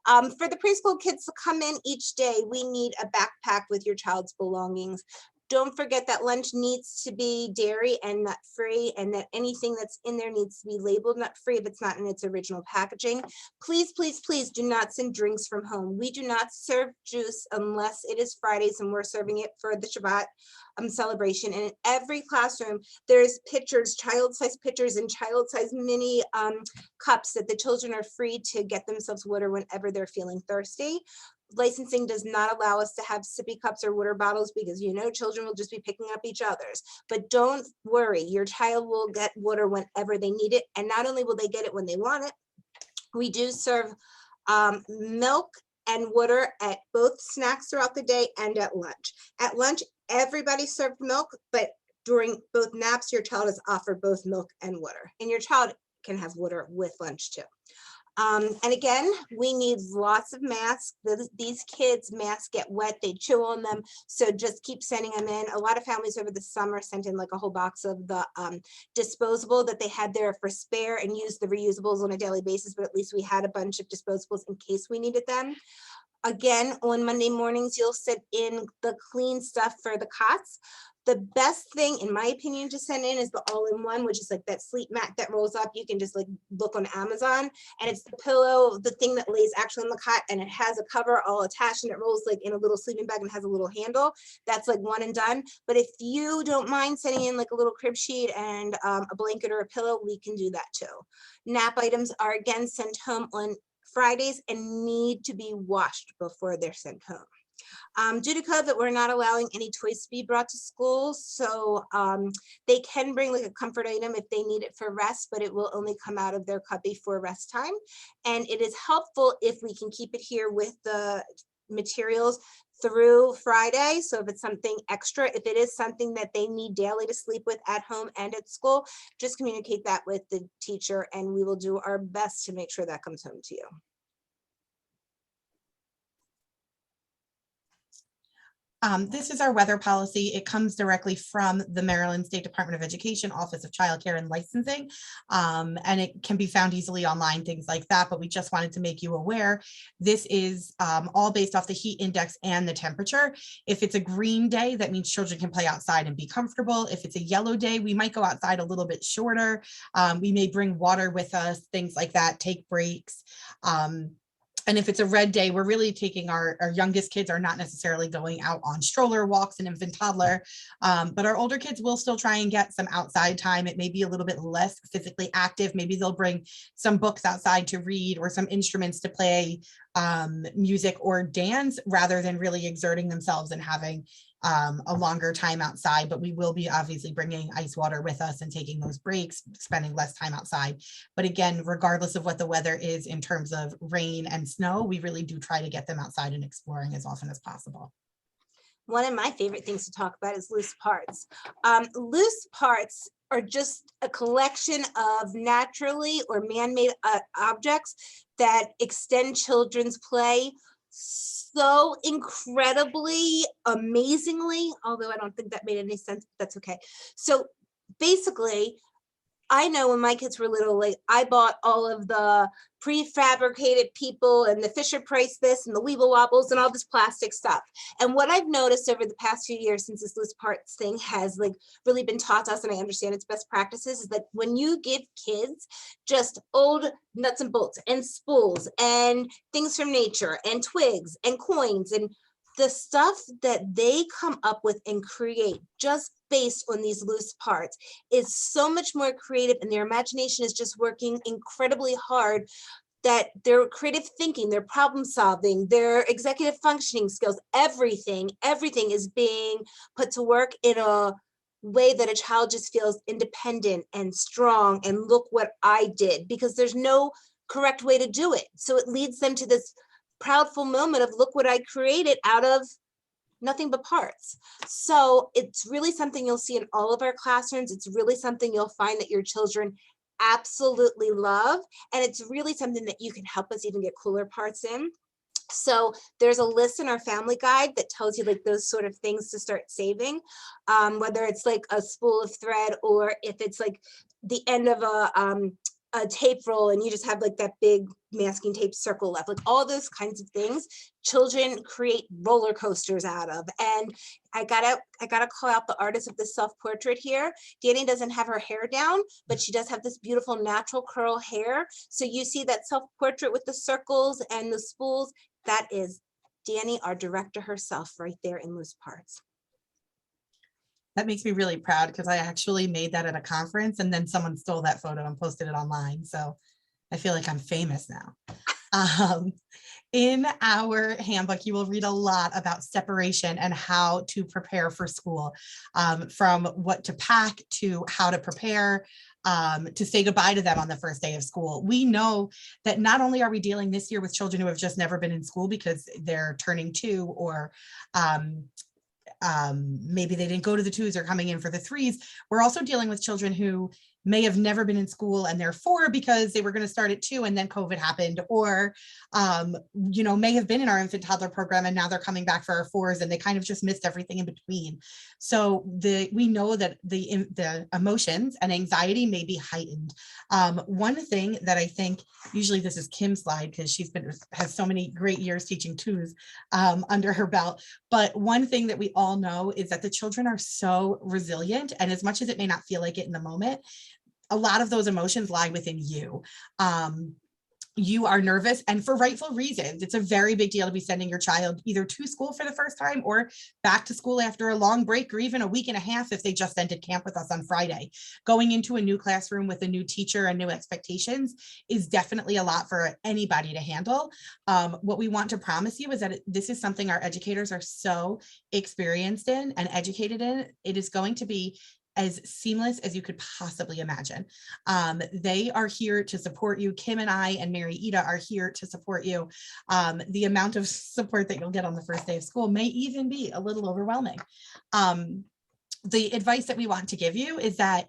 For the preschool kids to come in each day, we need a backpack with your child's belongings. Don't forget that lunch needs to be dairy and nut free, and that anything that's in there needs to be labeled nut free if it's not in its original packaging. Please, please, please do not send drinks from home. We do not serve juice unless it is Fridays and we're serving it for the Shabbat celebration. And in every classroom, there's pitchers, child-sized pitchers and child-sized mini cups that the children are free to get themselves water whenever they're feeling thirsty. Licensing does not allow us to have sippy cups or water bottles because children will just be picking up each other's. But don't worry, your child will get water whenever they need it. And not only will they get it when they want it, we do serve milk and water at both snacks throughout the day and at lunch. At lunch, everybody served milk, but during both naps, your child is offered both milk and water. And your child can have water with lunch too. And again, we need lots of masks. These kids' masks get wet, they chew on them. So just keep sending them in. A lot of families over the summer sent in like a whole box of the disposable that they had there for spare, and used the reusables on a daily basis, but at least we had a bunch of disposables in case we needed them. Again, on Monday mornings, you'll sit in the clean stuff for the cots. The best thing, in my opinion, to send in is the all-in-one, which is like that sleep mat that rolls up. You can just like look on Amazon, and it's the pillow, the thing that lays actually on the cot, and it has a cover all attached, and it rolls like in a little sleeping bag and has a little handle. That's like one and done. But if you don't mind sending in like a little crib sheet and a blanket or a pillow, we can do that too. Nap items are again sent home on Fridays and need to be washed before they're sent home. Due to COVID, we're not allowing any toys to be brought to school, so they can bring like a comfort item if they need it for rest, but it will only come out of their cubby for rest time. And it is helpful if we can keep it here with the materials through Friday. So if it's something extra, if it is something that they need daily to sleep with at home and at school, just communicate that with the teacher, and we will do our best to make sure that comes home to you. This is our weather policy. It comes directly from the Maryland State Department of Education, Office of Child Care and Licensing, and it can be found easily online, things like that, but we just wanted to make you aware. This is all based off the heat index and the temperature. If it's a green day, that means children can play outside and be comfortable. If it's a yellow day, we might go outside a little bit shorter. We may bring water with us, things like that, take breaks. And if it's a red day, we're really taking our youngest kids are not necessarily going out on stroller walks and infant toddler, but our older kids will still try and get some outside time. It may be a little bit less physically active. Maybe they'll bring some books outside to read or some instruments to play, music or dance, rather than really exerting themselves and having a longer time outside. But we will be obviously bringing ice water with us and taking those breaks, spending less time outside. But again, regardless of what the weather is in terms of rain and snow, we really do try to get them outside and exploring as often as possible. One of my favorite things to talk about is loose parts. Loose parts are just a collection of naturally or man-made objects that extend children's play so incredibly, amazingly, although I don't think that made any sense, but that's okay. So basically, I know when my kids were little, like I bought all of the prefabricated people and the Fisher Price this and the Weeble Wobbles and all this plastic stuff. And what I've noticed over the past few years since this loose parts thing has like really been taught to us, and I understand its best practices, is that when you give kids just old nuts and bolts and spools and things from nature and twigs and coins and the stuff that they come up with and create just based on these loose parts is so much more creative, and their imagination is just working incredibly hard, that their creative thinking, their problem solving, their executive functioning skills, everything is being put to work in a way that a child just feels independent and strong and look what I did, because there's no correct way to do it. So it leads them to this proudful moment of look what I created out of nothing but parts. So it's really something you'll see in all of our classrooms. It's really something you'll find that your children absolutely love. And it's really something that you can help us even get cooler parts in. So there's a list in our family guide that tells you like those sort of things to start saving, whether it's like a spool of thread or if it's like the end of a tape roll and you just have like that big masking tape circle left, like all those kinds of things children create roller coasters out of. And I gotta call out the artist of this self-portrait here. Danny doesn't have her hair down, but she does have this beautiful natural curl hair. So you see that self-portrait with the circles and the spools, that is Danny, our director herself, right there in loose parts. That makes me really proud because I actually made that at a conference and then someone stole that photo and posted it online. So I feel like I'm famous now. In our handbook, you will read a lot about separation and how to prepare for school, from what to pack to how to prepare, to say goodbye to them on the first day of school. We know that not only are we dealing this year with children who have just never been in school because they're turning 2 or maybe they didn't go to the 2s or coming in for the 3s. We're also dealing with children who may have never been in school and they're 4 because they were going to start at 2 and then COVID happened, or may have been in our infant toddler program and now they're coming back for our 4s and they kind of just missed everything in between. So we know that the emotions and anxiety may be heightened. One thing that I think, usually this is Kim's slide because has so many great years teaching 2s under her belt, but one thing that we all know is that the children are so resilient, and as much as it may not feel like it in the moment, a lot of those emotions lie within you. You are nervous, and for rightful reasons. It's a very big deal to be sending your child either to school for the first time or back to school after a long break, or even a week and a half if they just ended camp with us on Friday. Going into a new classroom with a new teacher and new expectations is definitely a lot for anybody to handle. What we want to promise you is that this is something our educators are so experienced in and educated in. It is going to be as seamless as you could possibly imagine. They are here to support you. Kim and I and Mary Ida are here to support you. The amount of support that you'll get on the first day of school may even be a little overwhelming. The advice that we want to give you is that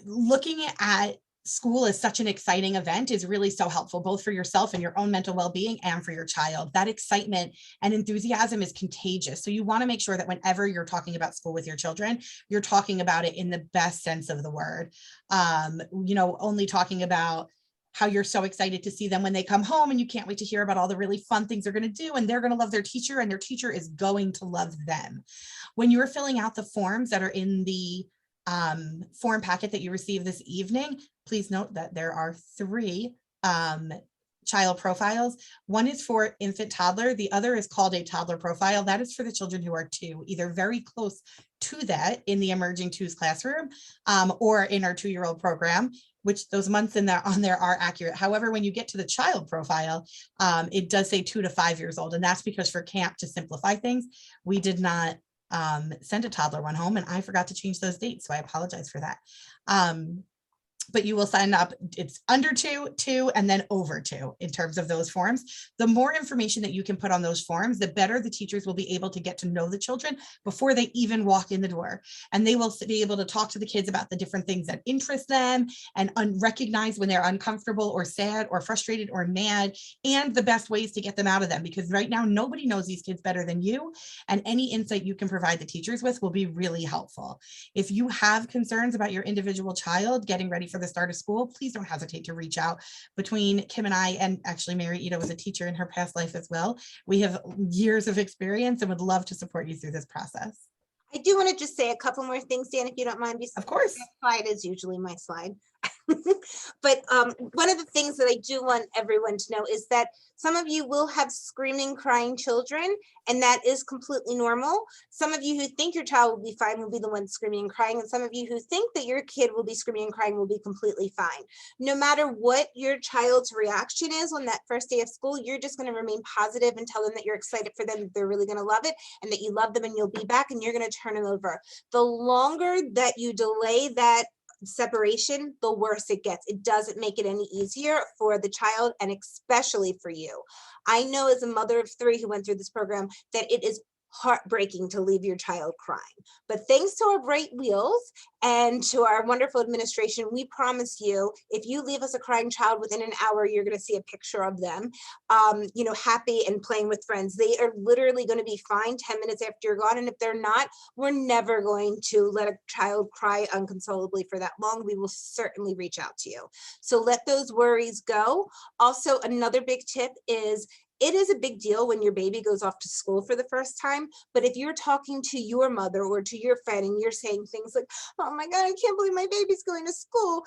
looking at school is such an exciting event is really so helpful, both for yourself and your own mental well-being and for your child. That excitement and enthusiasm is contagious. So you want to make sure that whenever you're talking about school with your children, you're talking about it in the best sense of the word. Only talking about how you're so excited to see them when they come home and you can't wait to hear about all the really fun things they're going to do, and they're going to love their teacher and their teacher is going to love them. When you're filling out the forms that are in the form packet that you received this evening, please note that there are 3 child profiles. One is for infant toddler. The other is called a toddler profile. That is for the children who are 2, either very close to that in the emerging 2s classroom, or in our 2-year-old program, which those months on there are accurate. However, when you get to the child profile, it does say 2 to 5 years old. And that's because for camp, to simplify things, we did not send a toddler one home, and I forgot to change those dates. So I apologize for that. but you will sign up. It's under 2, and then over 2 in terms of those forms. The more information that you can put on those forms, the better the teachers will be able to get to know the children before they even walk in the door. And they will be able to talk to the kids about the different things that interest them and recognize when they're uncomfortable or sad or frustrated or mad, and the best ways to get them out of them. Because right now, nobody knows these kids better than you. And any insight you can provide the teachers with will be really helpful. If you have concerns about your individual child getting ready for the start of school, please don't hesitate to reach out. Between Kim and I, and actually Mary Ida was a teacher in her past life as well, we have years of experience and would love to support you through this process. I do want to just say a couple more things, Dan, if you don't mind. Of course. This slide is usually my slide. But one of the things that I do want everyone to know is that some of you will have screaming, crying children, and that is completely normal. Some of you who think your child will be fine will be the ones screaming and crying, and some of you who think that your kid will be screaming and crying will be completely fine. No matter what your child's reaction is on that first day of school, you're just going to remain positive and tell them that you're excited for them, that they're really going to love it, and that you love them, and you'll be back, and you're going to turn them over. The longer that you delay that separation, the worse it gets. It doesn't make it any easier for the child, and especially for you. I know as a mother of 3 who went through this program that it is heartbreaking to leave your child crying. But thanks to our bright wheels and to our wonderful administration, we promise you, if you leave us a crying child within an hour, you're going to see a picture of them, happy and playing with friends. They are literally going to be fine 10 minutes after you're gone. And if they're not, we're never going to let a child cry uncontrollably for that long. We will certainly reach out to you. So let those worries go. Also, another big tip is, it is a big deal when your baby goes off to school for the first time, but if you're talking to your mother or to your friend and you're saying things like, oh my God, I can't believe my baby's going to school,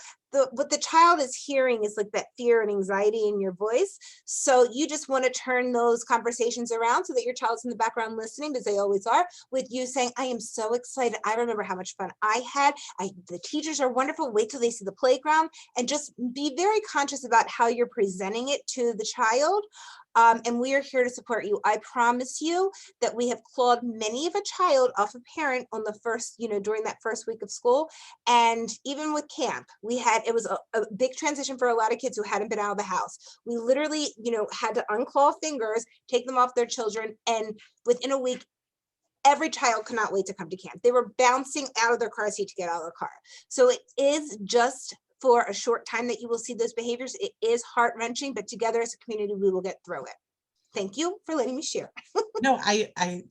what the child is hearing is like that fear and anxiety in your voice. So you just want to turn those conversations around so that your child's in the background listening, because they always are, with you saying, I am so excited. I remember how much fun I had. The teachers are wonderful. Wait till they see the playground, and just be very conscious about how you're presenting it to the child. And we are here to support you. I promise you that we have clawed many of a child off a parent on the first, during that first week of school. And even with camp, it was a big transition for a lot of kids who hadn't been out of the house. We literally, had to unclaw fingers, take them off their children. And within a week, every child could not wait to come to camp. They were bouncing out of their car seat to get out of the car. So it is just for a short time that you will see those behaviors. It is heart-wrenching, but together as a community, we will get through it. Thank you for letting me share. No,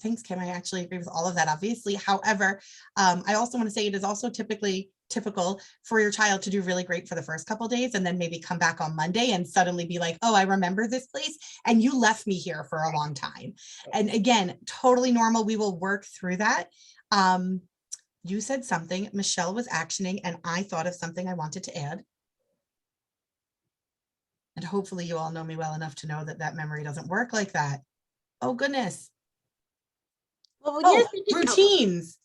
thanks, Kim. I actually agree with all of that, obviously. However, I also want to say it is also typical for your child to do really great for the first couple of days and then maybe come back on Monday and suddenly be like, oh, I remember this place and you left me here for a long time. And again, totally normal. We will work through that. You said something, Michelle was actioning, and I thought of something I wanted to add. And hopefully you all know me well enough to know that that memory doesn't work like that. Oh, goodness. Well, routines.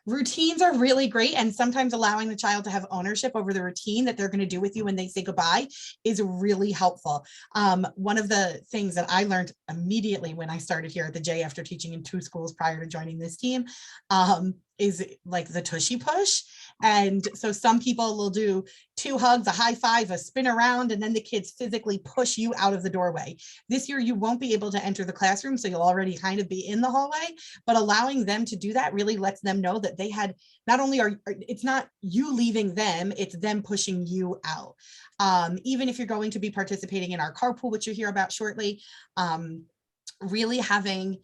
Routines are really great. And sometimes allowing the child to have ownership over the routine that they're going to do with you when they say goodbye is really helpful. One of the things that I learned immediately when I started here at the J after teaching in 2 schools prior to joining this team is like the tushy push. And so some people will do 2 hugs, a high five, a spin around, and then the kids physically push you out of the doorway. This year, you won't be able to enter the classroom, so you'll already kind of be in the hallway, but allowing them to do that really lets them know that they had, not only it's not you leaving them, it's them pushing you out. Even if you're going to be participating in our carpool, which you'll hear about shortly, really having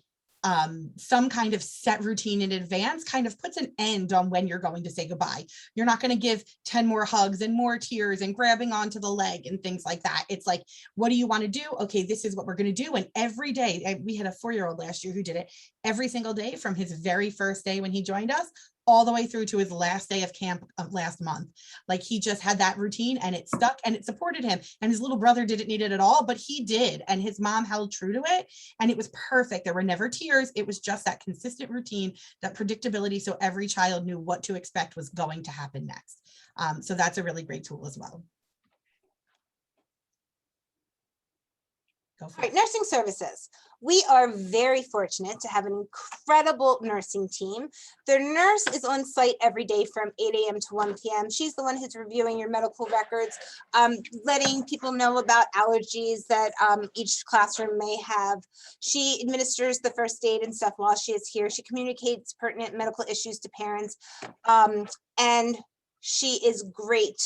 some kind of set routine in advance kind of puts an end on when you're going to say goodbye. You're not going to give 10 more hugs and more tears and grabbing onto the leg and things like that. It's like, what do you want to do? Okay, this is what we're going to do. And every day, we had a 4-year-old last year who did it every single day from his very first day when he joined us all the way through to his last day of camp last month. Like, he just had that routine and it stuck and it supported him. And his little brother didn't need it at all, but he did. And his mom held true to it. And it was perfect. There were never tears. It was just that consistent routine, that predictability. So every child knew what to expect was going to happen next. So that's a really great tool as well. Go All for right, it. nursing services. We are very fortunate to have an incredible nursing team. The nurse is on site every day from 8 a.m. to 1 p.m. She's the one who's reviewing your medical records, letting people know about allergies that each classroom may have. She administers the first aid and stuff while she is here. She communicates pertinent medical issues to parents, and she is great.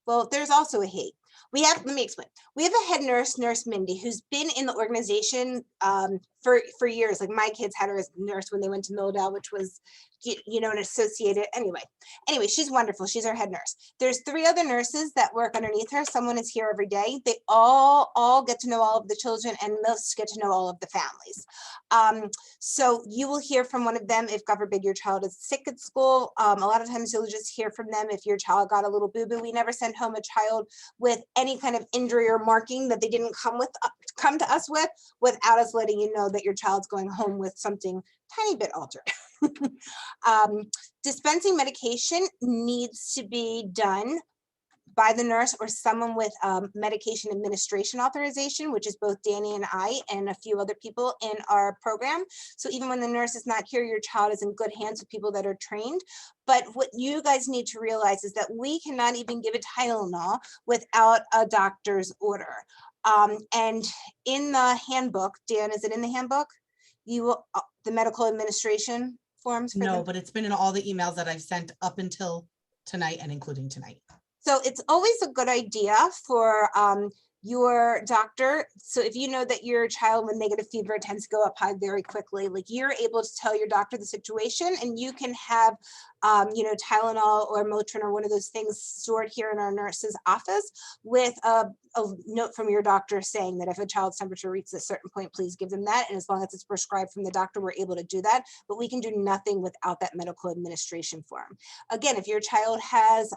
Well, there's also a hate. Let me explain. We have a head nurse, Nurse Mindy, who's been in the organization for years. Like my kids had her as nurse when they went to Milldale, which was, an associated, anyway, she's wonderful. She's our head nurse. There's 3 other nurses that work underneath her. Someone is here every day. They all get to know all of the children, and most get to know all of the families. So you will hear from one of them if, God forbid, your child is sick at school. A lot of times you'll just hear from them if your child got a little boo-boo. We never send home a child with any kind of injury or marking that they didn't come to us with, without us letting you know that your child's going home with something tiny bit altered. Dispensing medication needs to be done by the nurse or someone with medication administration authorization, which is both Danny and I and a few other people in our program. So even when the nurse is not here, your child is in good hands with people that are trained. But what you guys need to realize is that we cannot even give a Tylenol without a doctor's order. And in the handbook, Dan, is it in the handbook? You will, the medical administration forms for No, them? but it's been in all the emails that I've sent up until tonight and including tonight. So it's always a good idea for your doctor. So if you know that your child with negative fever tends to go up high very quickly, like you're able to tell your doctor the situation, and you can have, Tylenol or Motrin or one of those things stored here in our nurse's office with a note from your doctor saying that if a child's temperature reaches a certain point, please give them that. And as long as it's prescribed from the doctor, we're able to do that. But we can do nothing without that medical administration form. Again, if your child has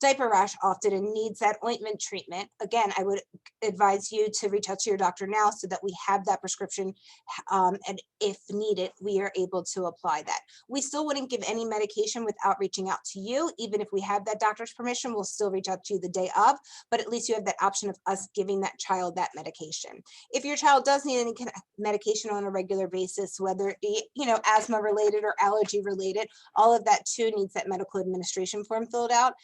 diaper rash often and needs that ointment treatment, again, I would advise you to reach out to your doctor now so that we have that prescription, and if needed, we are able to apply that. We still wouldn't give any medication without reaching out to you. Even if we have that doctor's permission, we'll still reach out to you the day of, but at least you have that option of us giving that child that medication. If your child does need any kind of medication on a regular basis, whether it be, asthma related or allergy related, all of that too needs that medical administration form filled out.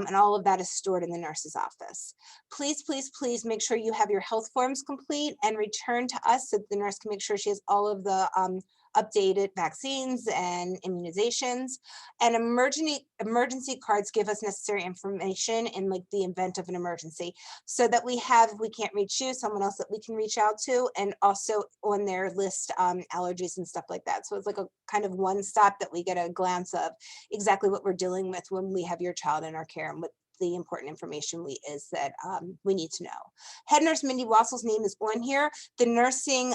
And all of that is stored in the nurse's office. Please, please, please make sure you have your health forms complete and return to us so the nurse can make sure she has all of the updated vaccines and immunizations. And emergency cards give us necessary information in like the event of an emergency, so that we have, if we can't reach you, someone else that we can reach out to, and also on their list allergies and stuff like that. So it's like a kind of one stop that we get a glance of exactly what we're dealing with when we have your child in our care, and what the important information is that we need to know. Head nurse Mindy Wassell's name is on here. The nursing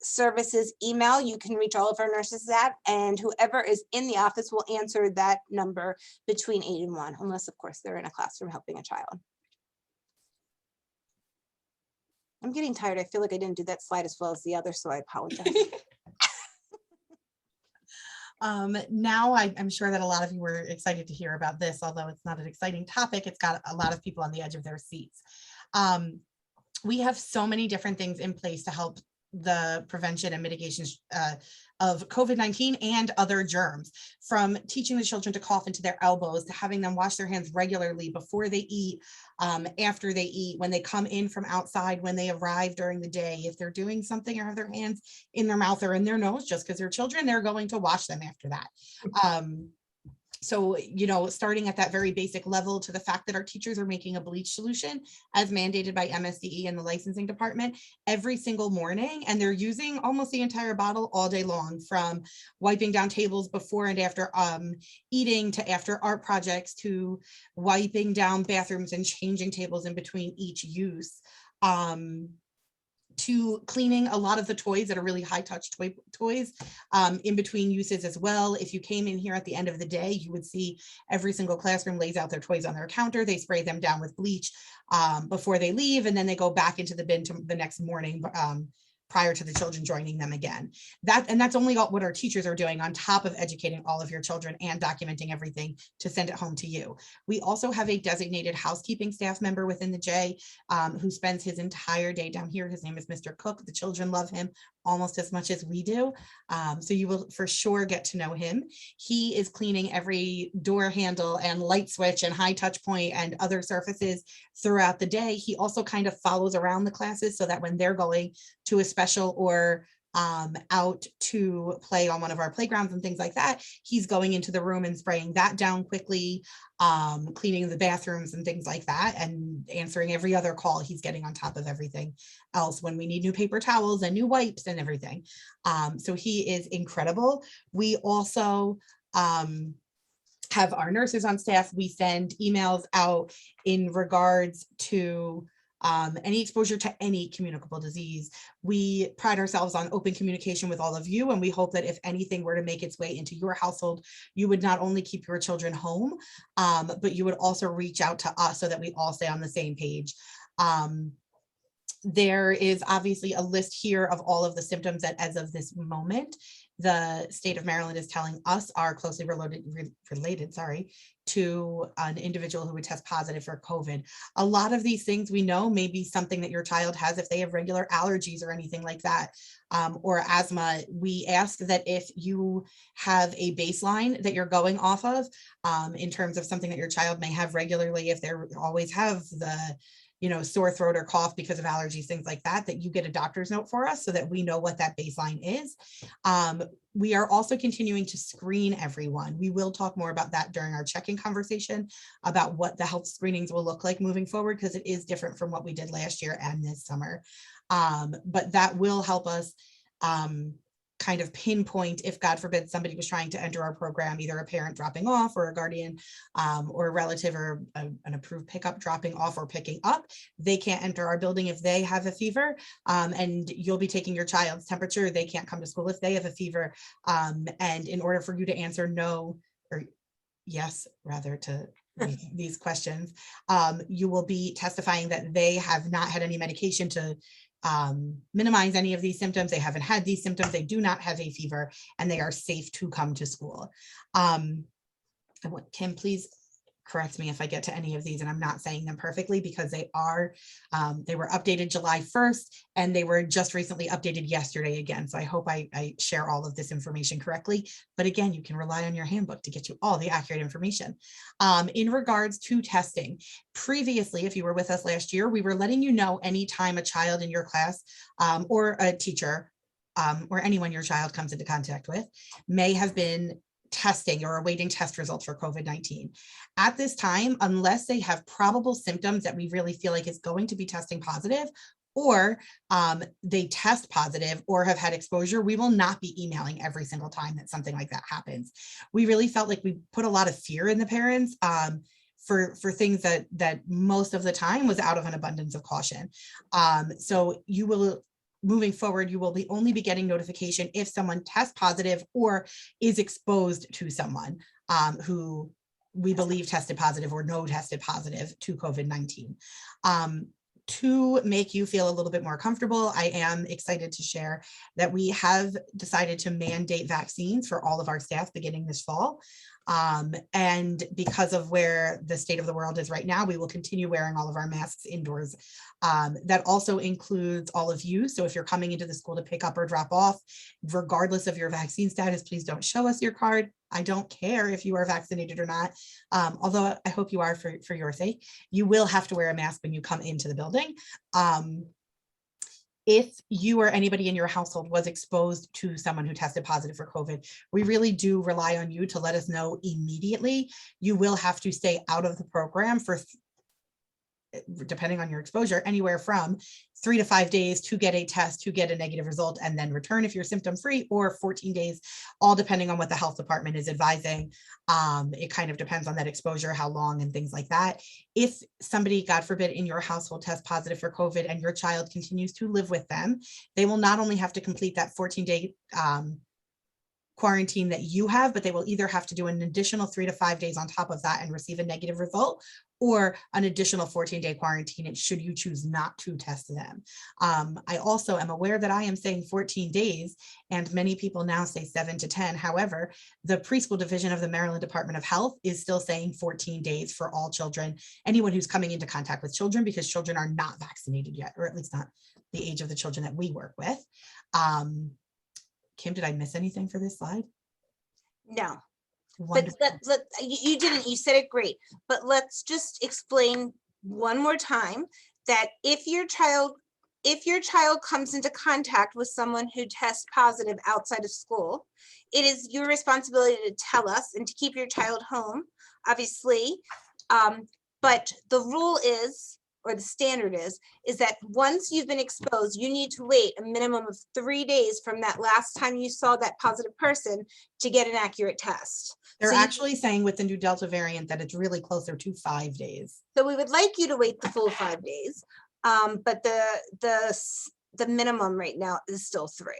services email, you can reach all of our nurses at, and whoever is in the office will answer that number between 8 and 1, unless of course they're in a classroom helping a child. I'm getting tired. I feel like I didn't do that slide as well as the other, so I apologize. Now I'm sure that a lot of you were excited to hear about this, although it's not an exciting topic. It's got a lot of people on the edge of their seats. We have so many different things in place to help the prevention and mitigation of COVID-19 and other germs, from teaching the children to cough into their elbows, to having them wash their hands regularly before they eat, after they eat, when they come in from outside, when they arrive during the day. If they're doing something or have their hands in their mouth or in their nose, just because they're children, they're going to wash them after that. So, starting at that very basic level, to the fact that our teachers are making a bleach solution as mandated by MSDE and the licensing department every single morning. And they're using almost the entire bottle all day long, from wiping down tables before and after eating, to after art projects, to wiping down bathrooms and changing tables in between each use. To cleaning a lot of the toys that are really high touch toys in between uses as well. If you came in here at the end of the day, you would see every single classroom lays out their toys on their counter. They spray them down with bleach before they leave, and then they go back into the bin the next morning prior to the children joining them again. And that's only what our teachers are doing on top of educating all of your children and documenting everything to send it home to you. We also have a designated housekeeping staff member within the J who spends his entire day down here. His name is Mr. Cook. The children love him almost as much as we do. So you will for sure get to know him. He is cleaning every door handle and light switch and high touch point and other surfaces throughout the day. He also kind of follows around the classes so that when they're going to a special or out to play on one of our playgrounds and things like that, he's going into the room and spraying that down quickly, cleaning the bathrooms and things like that, and answering every other call. He's getting on top of everything else when we need new paper towels and new wipes and everything. So he is incredible. We also have our nurses on staff. We send emails out in regards to any exposure to any communicable disease. We pride ourselves on open communication with all of you, and we hope that if anything were to make its way into your household, you would not only keep your children home, but you would also reach out to us so that we all stay on the same page. There is obviously a list here of all of the symptoms that as of this moment, the state of Maryland is telling us are closely related to an individual who would test positive for COVID. A lot of these things we know may be something that your child has if they have regular allergies or anything like that, or asthma. We ask that if you have a baseline that you're going off of in terms of something that your child may have regularly, if they always have the sore throat or cough because of allergies, things like that, that you get a doctor's note for us so that we know what that baseline is. We are also continuing to screen everyone. We will talk more about that during our check-in conversation about what the health screenings will look like moving forward, because it is different from what we did last year and this summer. But that will help us kind of pinpoint if, God forbid, somebody was trying to enter our program, either a parent dropping off or a guardian or a relative or an approved pickup dropping off or picking up. They can't enter our building if they have a fever, and you'll be taking your child's temperature. They can't come to school if they have a fever. And in order for you to answer no or yes, rather to these questions, you will be testifying that they have not had any medication to minimize any of these symptoms. They haven't had these symptoms. They do not have a fever, and they are safe to come to school. Kim, please correct me if I get to any of these and I'm not saying them perfectly, because they were updated July 1st and they were just recently updated yesterday again. So I hope I share all of this information correctly. But again, you can rely on your handbook to get you all the accurate information. In regards to testing, previously, if you were with us last year, we were letting you know anytime a child in your class or a teacher or anyone your child comes into contact with may have been testing or awaiting test results for COVID-19. At this time, unless they have probable symptoms that we really feel like is going to be testing positive, or they test positive or have had exposure, we will not be emailing every single time that something like that happens. We really felt like we put a lot of fear in the parents for things that most of the time was out of an abundance of caution. So you will, moving forward, you will only be getting notification if someone tests positive or is exposed to someone who we believe tested positive or know tested positive to COVID-19. To make you feel a little bit more comfortable, I am excited to share that we have decided to mandate vaccines for all of our staff beginning this fall. And because of where the state of the world is right now, we will continue wearing all of our masks indoors. That also includes all of you. So if you're coming into the school to pick up or drop off, regardless of your vaccine status, please don't show us your card. I don't care if you are vaccinated or not, although I hope you are for your sake. You will have to wear a mask when you come into the building. If you or anybody in your household was exposed to someone who tested positive for COVID, we really do rely on you to let us know immediately. You will have to stay out of the program for, depending on your exposure, anywhere from 3 to 5 days to get a test, to get a negative result, and then return if you're symptom free, or 14 days, all depending on what the health department is advising. It kind of depends on that exposure, how long, and things like that. If somebody, God forbid, in your household tests positive for COVID and your child continues to live with them, they will not only have to complete that 14-day quarantine that you have, but they will either have to do an additional 3 to 5 days on top of that and receive a negative result, or an additional 14-day quarantine should you choose not to test them. I also am aware that I am saying 14 days, and many people now say 7 to 10. However, the preschool division of the Maryland Department of Health is still saying 14 days for all children, anyone who's coming into contact with children, because children are not vaccinated yet, or at least not the age of the children that we work with. Kim, did I miss anything for this slide? No. Wonderful. But you didn't, you said it great, but let's just explain one more time that if your child comes into contact with someone who tests positive outside of school, it is your responsibility to tell us and to keep your child home, obviously. But the rule is, or the standard is that once you've been exposed, you need to wait a minimum of 3 days from that last time you saw that positive person to get an accurate test. They're So actually saying with the new Delta variant that it's really closer to 5 days. So we would like you to wait the full 5 days, but the minimum right now is still 3.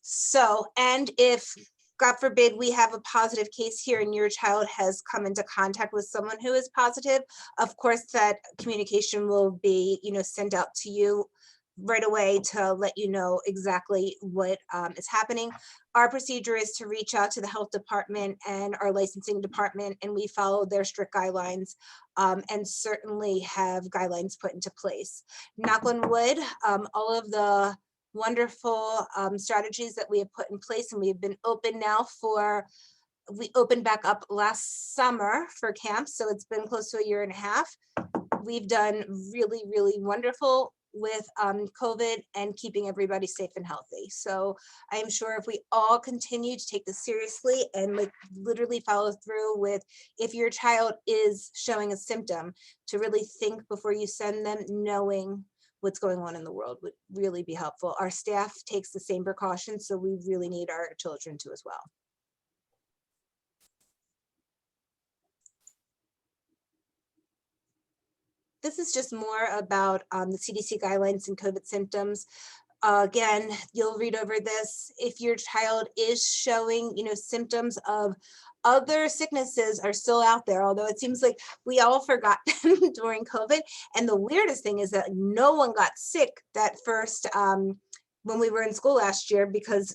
So, and if, God forbid, we have a positive case here and your child has come into contact with someone who is positive, of course, that communication will be, sent out to you right away to let you know exactly what is happening. Our procedure is to reach out to the health department and our licensing department, and we follow their strict guidelines and certainly have guidelines put into place. Knock on wood, all of the wonderful strategies that we have put in place, and we've been open now we opened back up last summer for camps, so it's been close to 1.5 years. We've done really, really wonderful with COVID and keeping everybody safe and healthy. So I am sure if we all continue to take this seriously and literally follow through with, if your child is showing a symptom, to really think before you send them, knowing what's going on in the world would really be helpful. Our staff takes the same precautions, so we really need our children to as well. This is just more about the CDC guidelines and COVID symptoms. Again, you'll read over this. If your child is showing, symptoms of other sicknesses are still out there, although it seems like we all forgot them during COVID. And the weirdest thing is that no one got sick that first, when we were in school last year, because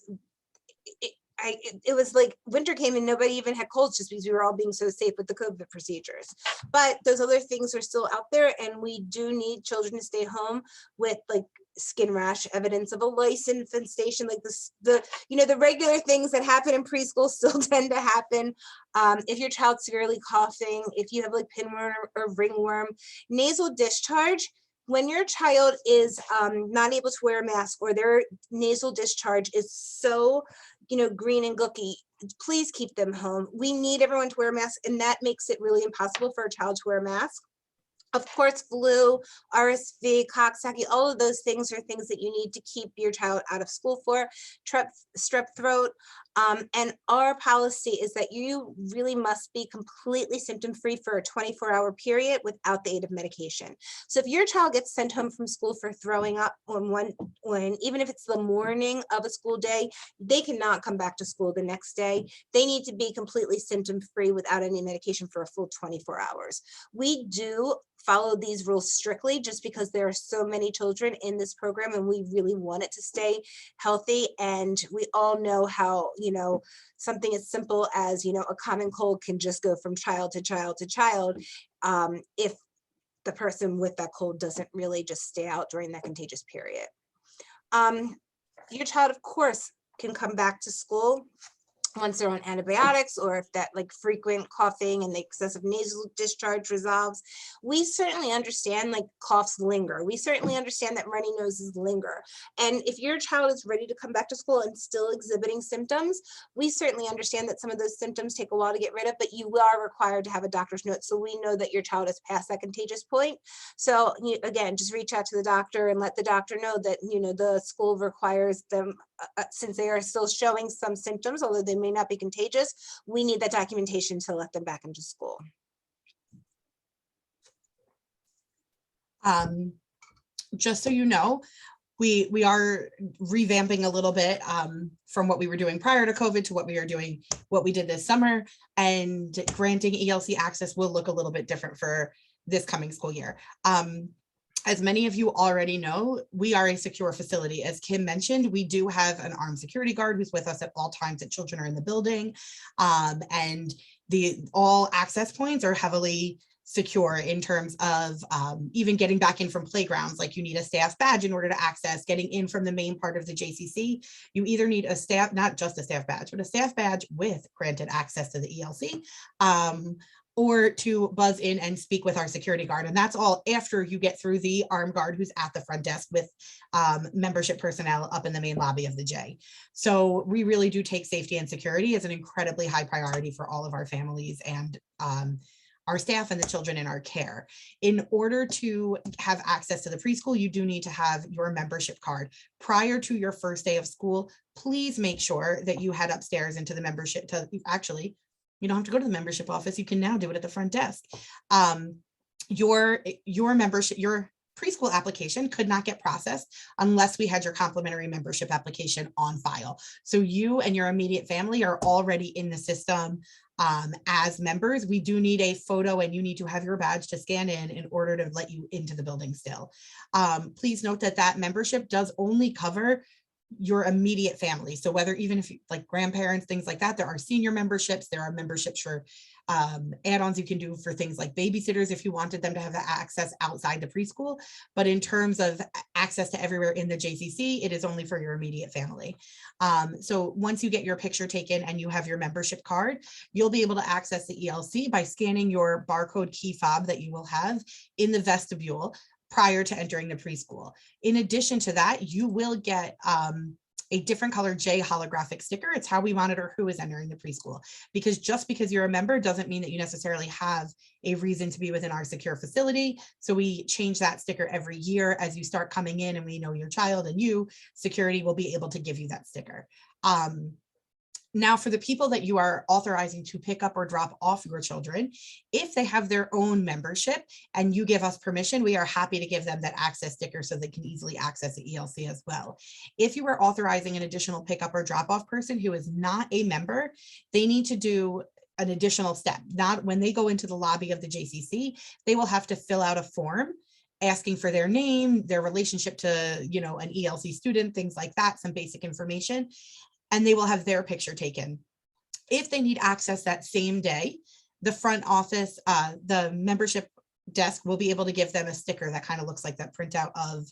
it was like winter came and nobody even had colds, just because we were all being so safe with the COVID procedures. But those other things are still out there, and we do need children to stay home with skin rash, evidence of a lice infestation, the regular things that happen in preschool still tend to happen. If your child's severely coughing, if you have pinworm or ringworm, nasal discharge. When your child is not able to wear a mask, or their nasal discharge is so, green and gooky, please keep them home. We need everyone to wear a mask, and that makes it really impossible for a child to wear a mask. Of course, flu, RSV, Coxsackie, all of those things are things that you need to keep your child out of school for. Strep throat. And our policy is that you really must be completely symptom-free for a 24-hour period without the aid of medication. So if your child gets sent home from school for throwing up even if it's the morning of a school day, they cannot come back to school the next day. They need to be completely symptom-free without any medication for a full 24 hours. We do follow these rules strictly just because there are so many children in this program, and we really want it to stay healthy. And we all know how, something as simple as, a common cold can just go from child to child to child if the person with that cold doesn't really just stay out during that contagious period. Your child, of course, can come back to school once they're on antibiotics, or if that frequent coughing and the excessive nasal discharge resolves. We certainly understand coughs linger. We certainly understand that runny noses linger. And if your child is ready to come back to school and still exhibiting symptoms, we certainly understand that some of those symptoms take a while to get rid of, but you are required to have a doctor's note, so we know that your child is past that contagious point. So again, just reach out to the doctor and let the doctor know that the school requires them, since they are still showing some symptoms, although they may not be contagious, we need that documentation to let them back into school. Just so you know, we are revamping a little bit from what we were doing prior to COVID to what we did this summer, and granting ELC access will look a little bit different for this coming school year. As many of you already know, we are a secure facility. As Kim mentioned, we do have an armed security guard who's with us at all times that children are in the building. And all access points are heavily secure in terms of even getting back in from playgrounds. Like, you need a staff badge in order to access. Getting in from the main part of the JCC, you either need a staff, not just a staff badge, but a staff badge with granted access to the ELC, or to buzz in and speak with our security guard. And that's all after you get through the armed guard who's at the front desk with membership personnel up in the main lobby of the J. So we really do take safety and security as an incredibly high priority for all of our families and our staff and the children in our care. In order to have access to the preschool, you do need to have your membership card. Prior to your first day of school, please make sure that you head upstairs into the membership actually, you don't have to go to the membership office. You can now do it at the front desk. Your membership, your preschool application could not get processed unless we had your complimentary membership application on file. So you and your immediate family are already in the system as members. We do need a photo, and you need to have your badge to scan in order to let you into the building still. Please note that that membership does only cover your immediate family. So whether, even if you like grandparents, things like that, there are senior memberships, there are memberships for add-ons you can do for things like babysitters if you wanted them to have access outside the preschool. But in terms of access to everywhere in the JCC, it is only for your immediate family. So once you get your picture taken and you have your membership card, you'll be able to access the ELC by scanning your barcode key fob that you will have in the vestibule prior to entering the preschool. In addition to that, you will get a different color J holographic sticker. It's how we monitor who is entering the preschool, because just because you're a member doesn't mean that you necessarily have a reason to be within our secure facility. So we change that sticker every year as you start coming in and we know your child, and you, security, will be able to give you that sticker. Now, for the people that you are authorizing to pick up or drop off your children, if they have their own membership and you give us permission, we are happy to give them that access sticker so they can easily access the ELC as well. If you are authorizing an additional pickup or drop off person who is not a member, they need to do an additional step. Not when they go into the lobby of the JCC, they will have to fill out a form asking for their name, their relationship to, you know, an ELC student, things like that, some basic information, and they will have their picture taken. If they need access that same day, the front office, the membership desk will be able to give them a sticker that kind of looks like that printout of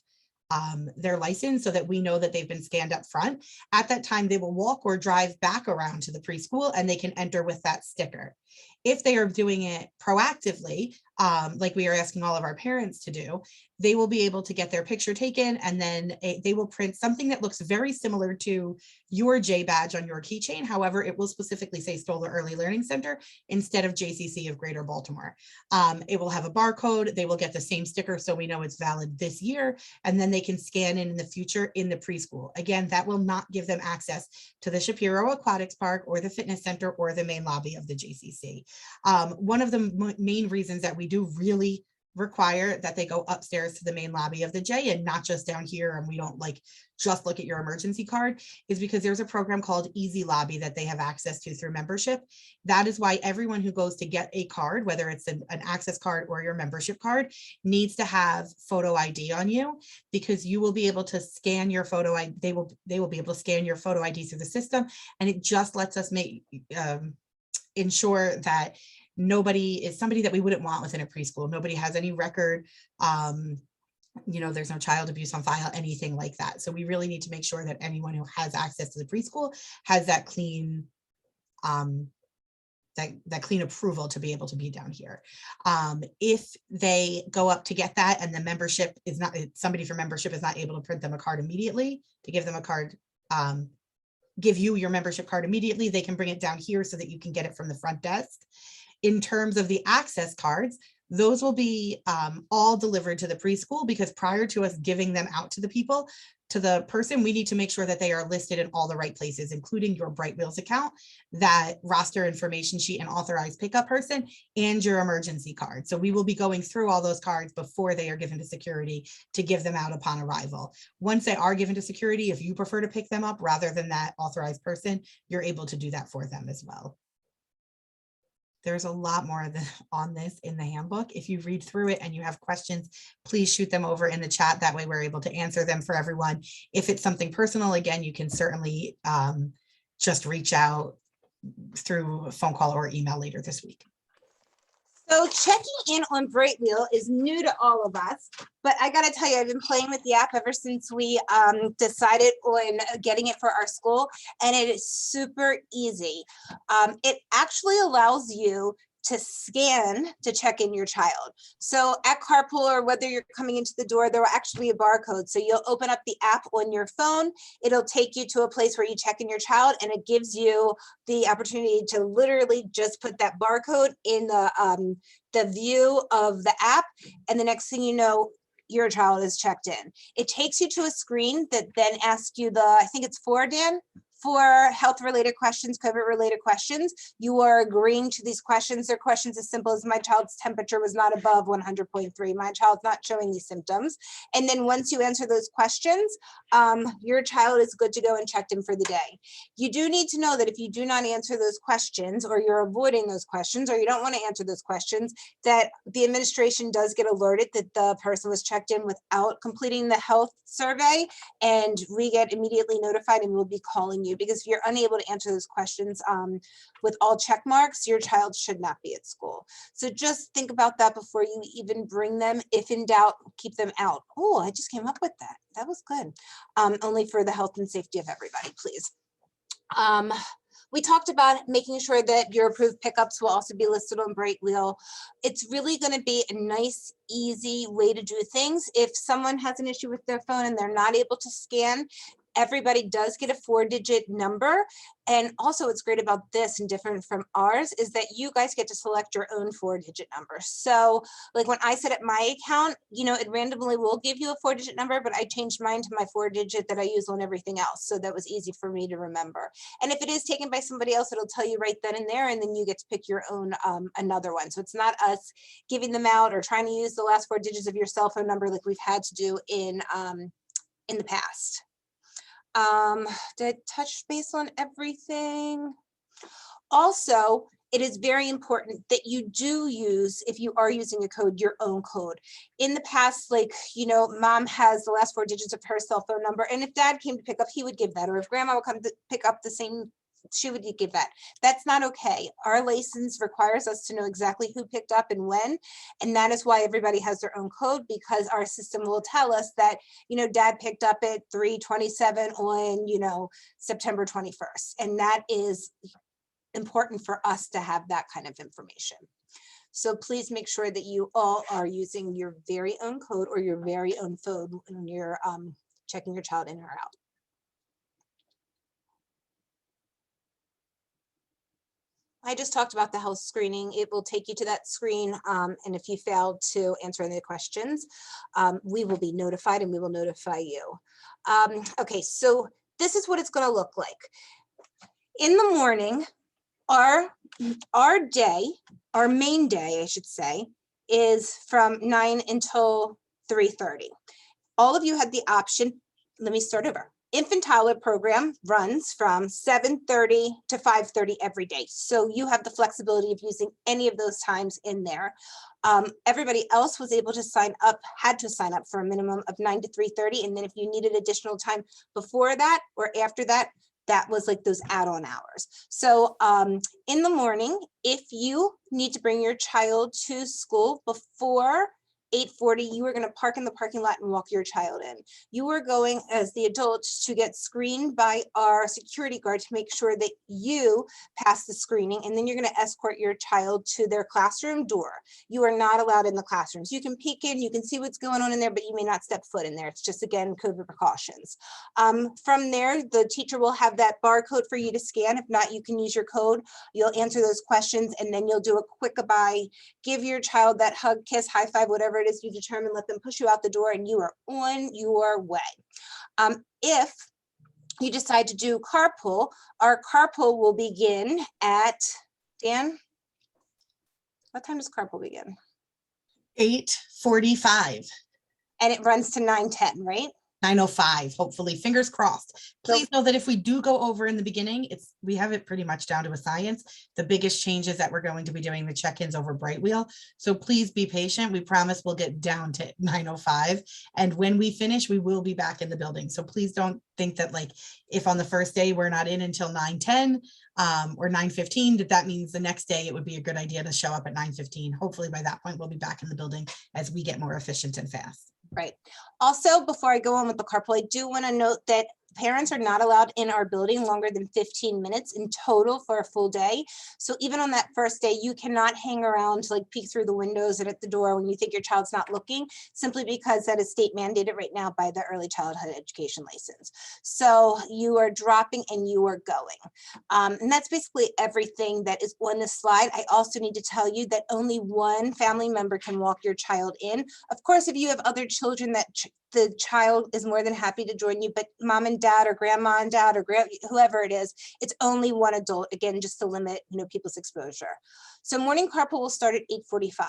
their license, so that we know that they've been scanned up front. At that time, they will walk or drive back around to the preschool and they can enter with that sticker. If they are doing it proactively, like we are asking all of our parents to do, they will be able to get their picture taken, and then they will print something that looks very similar to your J badge on your keychain. However, it will specifically say Stoller Early Learning Center instead of JCC of Greater Baltimore. It will have a barcode. They will get the same sticker, so we know it's valid this year, and then they can scan in the future in the preschool. Again, that will not give them access to the Shapiro Aquatics Park or the fitness center or the main lobby of the JCC. One of the main reasons that we do really require that they go upstairs to the main lobby of the J and not just down here, and we don't like just look at your emergency card, is because there's a program called Easy Lobby that they have access to through membership. That is why everyone who goes to get a card, whether it's an access card or your membership card, needs to have photo ID on you, because you will be able to scan your photo ID. They will be able to scan your photo ID through the system, and it just lets us ensure that nobody is somebody that we wouldn't want within a preschool. Nobody has any record. You know, there's no child abuse on file, anything like that. So we really need to make sure that anyone who has access to the preschool has that clean, that clean approval to be able to be down here. If they go up to get that and the membership is not, somebody from membership is not able to print them a card immediately, to give them a card, give you your membership card immediately, they can bring it down here so that you can get it from the front desk. In terms of the access cards, those will be all delivered to the preschool, because prior to us giving them out to the people, to the person, we need to make sure that they are listed in all the right places, including your Bright Wheels account, that roster information sheet and authorized pickup person, and your emergency card. So we will be going through all those cards before they are given to security to give them out upon arrival. Once they are given to security, if you prefer to pick them up rather than that authorized person, you're able to do that for them as well. There's a lot more on this in the handbook. If you read through it and you have questions, please shoot them over in the chat. That way we're able to answer them for everyone. If it's something personal, again, you can certainly just reach out through a phone call or email later this week. So checking in on Bright Wheel is new to all of us, but I gotta tell you, I've been playing with the app ever since we decided on getting it for our school, and it is super easy. It actually allows you to scan to check in your child. So at carpool, or whether you're coming into the door, there will actually be a barcode. So you'll open up the app on your phone. It'll take you to a place where you check in your child, and it gives you the opportunity to literally just put that barcode in the view of the app. And the next thing you know, your child is checked in. It takes you to a screen that then asks you I think it's for health-related questions, COVID-related questions. You are agreeing to these questions. They're questions as simple as, my child's temperature was not above 100.3. My child's not showing these symptoms. And then once you answer those questions, your child is good to go and checked in for the day. You do need to know that if you do not answer those questions, or you're avoiding those questions, or you don't want to answer those questions, that the administration does get alerted that the person was checked in without completing the health survey, and we get immediately notified and we'll be calling you, because if you're unable to answer those questions with all check marks, your child should not be at school. So just think about that before you even bring them. If in doubt, keep them out. Oh, I just came up with that. That was good. Only for the health and safety of everybody, please. We talked about making sure that your approved pickups will also be listed on Bright Wheel. It's really going to be a nice, easy way to do things. If someone has an issue with their phone and they're not able to scan, everybody does get a 4-digit number. And also what's great about this and different from ours is that you guys get to select your own 4-digit number. So like when I set up my account, you know, it randomly will give you a 4-digit number, but I changed mine to my 4-digit that I use on everything else. So that was easy for me to remember. And if it is taken by somebody else, it'll tell you right then and there, and then you get to pick your own another one. So it's not us giving them out or trying to use the last 4 digits of your cell phone number like we've had to do in the past. Did I touch base on everything? Also, it is very important that you do use, if you are using a code, your own code. In the past, like, you know, mom has the last 4 digits of her cell phone number, and if dad came to pick up, he would give that, or if grandma would come to pick up the same, she would give that. That's not okay. Our license requires us to know exactly who picked up and when, and that is why everybody has their own code, because our system will tell us that, you know, dad picked up at 3:27 on, you know, September 21st, and that is important for us to have that kind of information. So please make sure that you all are using your very own code or your very own phone when you're checking your child in or out. I just talked about the health screening. It will take you to that screen, and if you fail to answer any of the questions, we will be notified and we will notify you. Okay, so this is what it's going to look like. In the morning, our main day, I should say, is from 9 until 3:30. All of you had the option. Let me start over. Infant toddler program runs from 7:30 to 5:30 every day. So you have the flexibility of using any of those times in there. Everybody else was able to sign up, had to sign up for a minimum of 9 to 3:30. And then if you needed additional time before that or after that, that was like those add-on hours. So in the morning, if you need to bring your child to school before 8:40, you are going to park in the parking lot and walk your child in. You are going as the adult to get screened by our security guard to make sure that you pass the screening, and then you're going to escort your child to their classroom door. You are not allowed in the classrooms. You can peek in, you can see what's going on in there, but you may not step foot in there. It's just, again, COVID precautions. From there, the teacher will have that barcode for you to scan. If not, you can use your code. You'll answer those questions, and then you'll do a quick goodbye, give your child that hug, kiss, high five, whatever it is you determine, let them push you out the door, and you are on your way. If you decide to do carpool, our carpool will begin at, Dan, what time does carpool begin? 8:45. And it runs to 9:10, right? 9:05, hopefully, fingers crossed. Please know that if we do go over in the beginning, we have it pretty much down to a science. The biggest change is that we're going to be doing the check-ins over Bright Wheel. So please be patient. We promise we'll get down to 9:05. And when we finish, we will be back in the building. So please don't think that like, if on the first day we're not in until 9:10 or 9:15, that means the next day it would be a good idea to show up at 9:15. Hopefully by that point, we'll be back in the building as we get more efficient and fast. Right. Also, before I go on with the carpool, I do want to note that parents are not allowed in our building longer than 15 minutes in total for a full day. So even on that first day, you cannot hang around to like peek through the windows and at the door when you think your child's not looking, simply because that is state mandated right now by the early childhood education license. So you are dropping and you are going. And that's basically everything that is on this slide. I also need to tell you that only one family member can walk your child in. Of course, if you have other children that the child is more than happy to join you, but mom and dad or grandma and dad or whoever it is, it's only one adult, again, just to limit, people's exposure. So morning carpool will start at 8:45.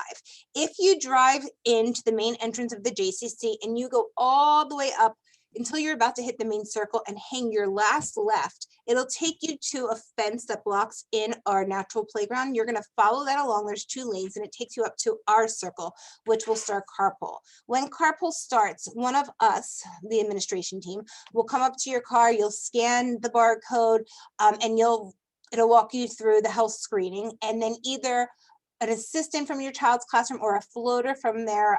If you drive into the main entrance of the JCC and you go all the way up until you're about to hit the main circle and hang your last left, it'll take you to a fence that blocks in our natural playground. You're gonna follow that along, there's 2 lanes, and it takes you up to our circle, which will start carpool. When carpool starts, one of us, the administration team, will come up to your car, you'll scan the barcode, and it'll walk you through the health screening, and then either an assistant from your child's classroom or a floater from their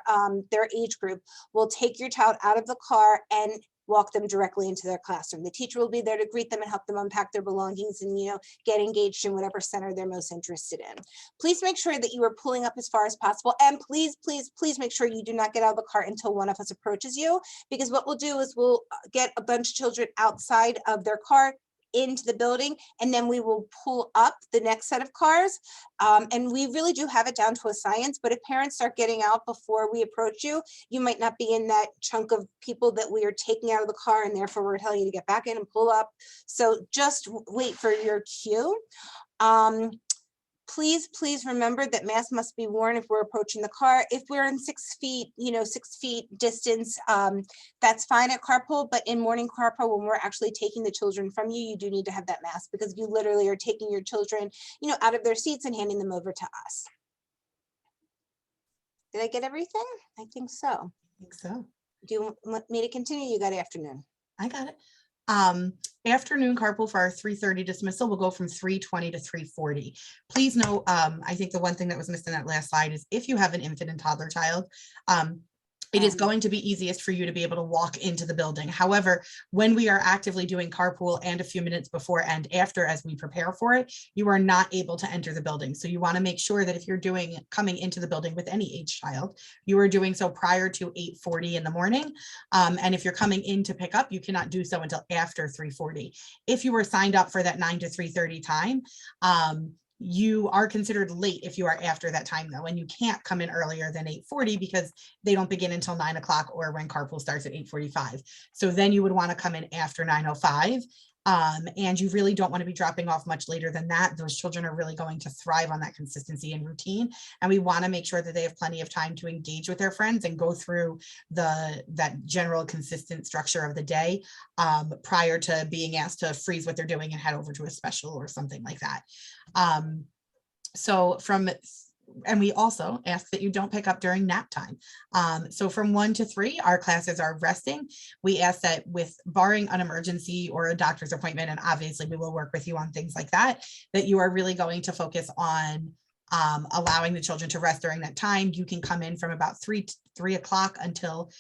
age group will take your child out of the car and walk them directly into their classroom. The teacher will be there to greet them and help them unpack their belongings and get engaged in whatever center they're most interested in. Please make sure that you are pulling up as far as possible, and please, please, please make sure you do not get out of the car until one of us approaches you, because what we'll do is we'll get a bunch of children outside of their car into the building, and then we will pull up the next set of cars. And we really do have it down to a science, but if parents start getting out before we approach you, you might not be in that chunk of people that we are taking out of the car, and therefore we're telling you to get back in and pull up. So just wait for your cue. Please, please remember that masks must be worn if we're approaching the car. If we're in 6 feet, 6 feet distance, that's fine at carpool, but in morning carpool, when we're actually taking the children from you, you do need to have that mask, because you literally are taking your children, out of their seats and handing them over to us. Did I get everything? I think so. I think so. Do you want me to continue? You got afternoon. I got it. Afternoon carpool for our 3:30 dismissal will go from 3:20 to 3:40. Please note, I think the one thing that was missed in that last slide is if you have an infant and toddler child, it is going to be easiest for you to be able to walk into the building. However, when we are actively doing carpool and a few minutes before and after as we prepare for it, you are not able to enter the building. So you want to make sure that if you're coming into the building with any age child, you are doing so prior to 8:40 in the morning. And if you're coming in to pick up, you cannot do so until after 3:40. If you were signed up for that 9 to 3:30 time, you are considered late if you are after that time though, and you can't come in earlier than 8:40 because they don't begin until 9 o'clock or when carpool starts at 8:45. So then you would want to come in after 9:05. And you really don't want to be dropping off much later than that. Those children are really going to thrive on that consistency and routine. And we want to make sure that they have plenty of time to engage with their friends and go through that general consistent structure of the day prior to being asked to freeze what they're doing and head over to a special or something like that. And we also ask that you don't pick up during nap time. So from 1 to 3, our classes are resting. We ask that with barring an emergency or a doctor's appointment, and obviously we will work with you on things like that, that you are really going to focus on allowing the children to rest during that time. You can come in from about 3 o'clock until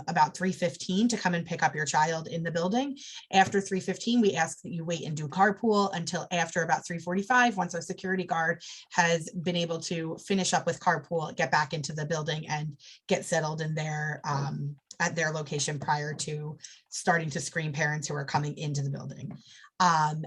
about 3:15 to come and pick up your child in the building. After 3:15, we ask that you wait and do carpool until after about 3:45. Once our security guard has been able to finish up with carpool, get back into the building and get settled in their at their location prior to starting to screen parents who are coming into the building.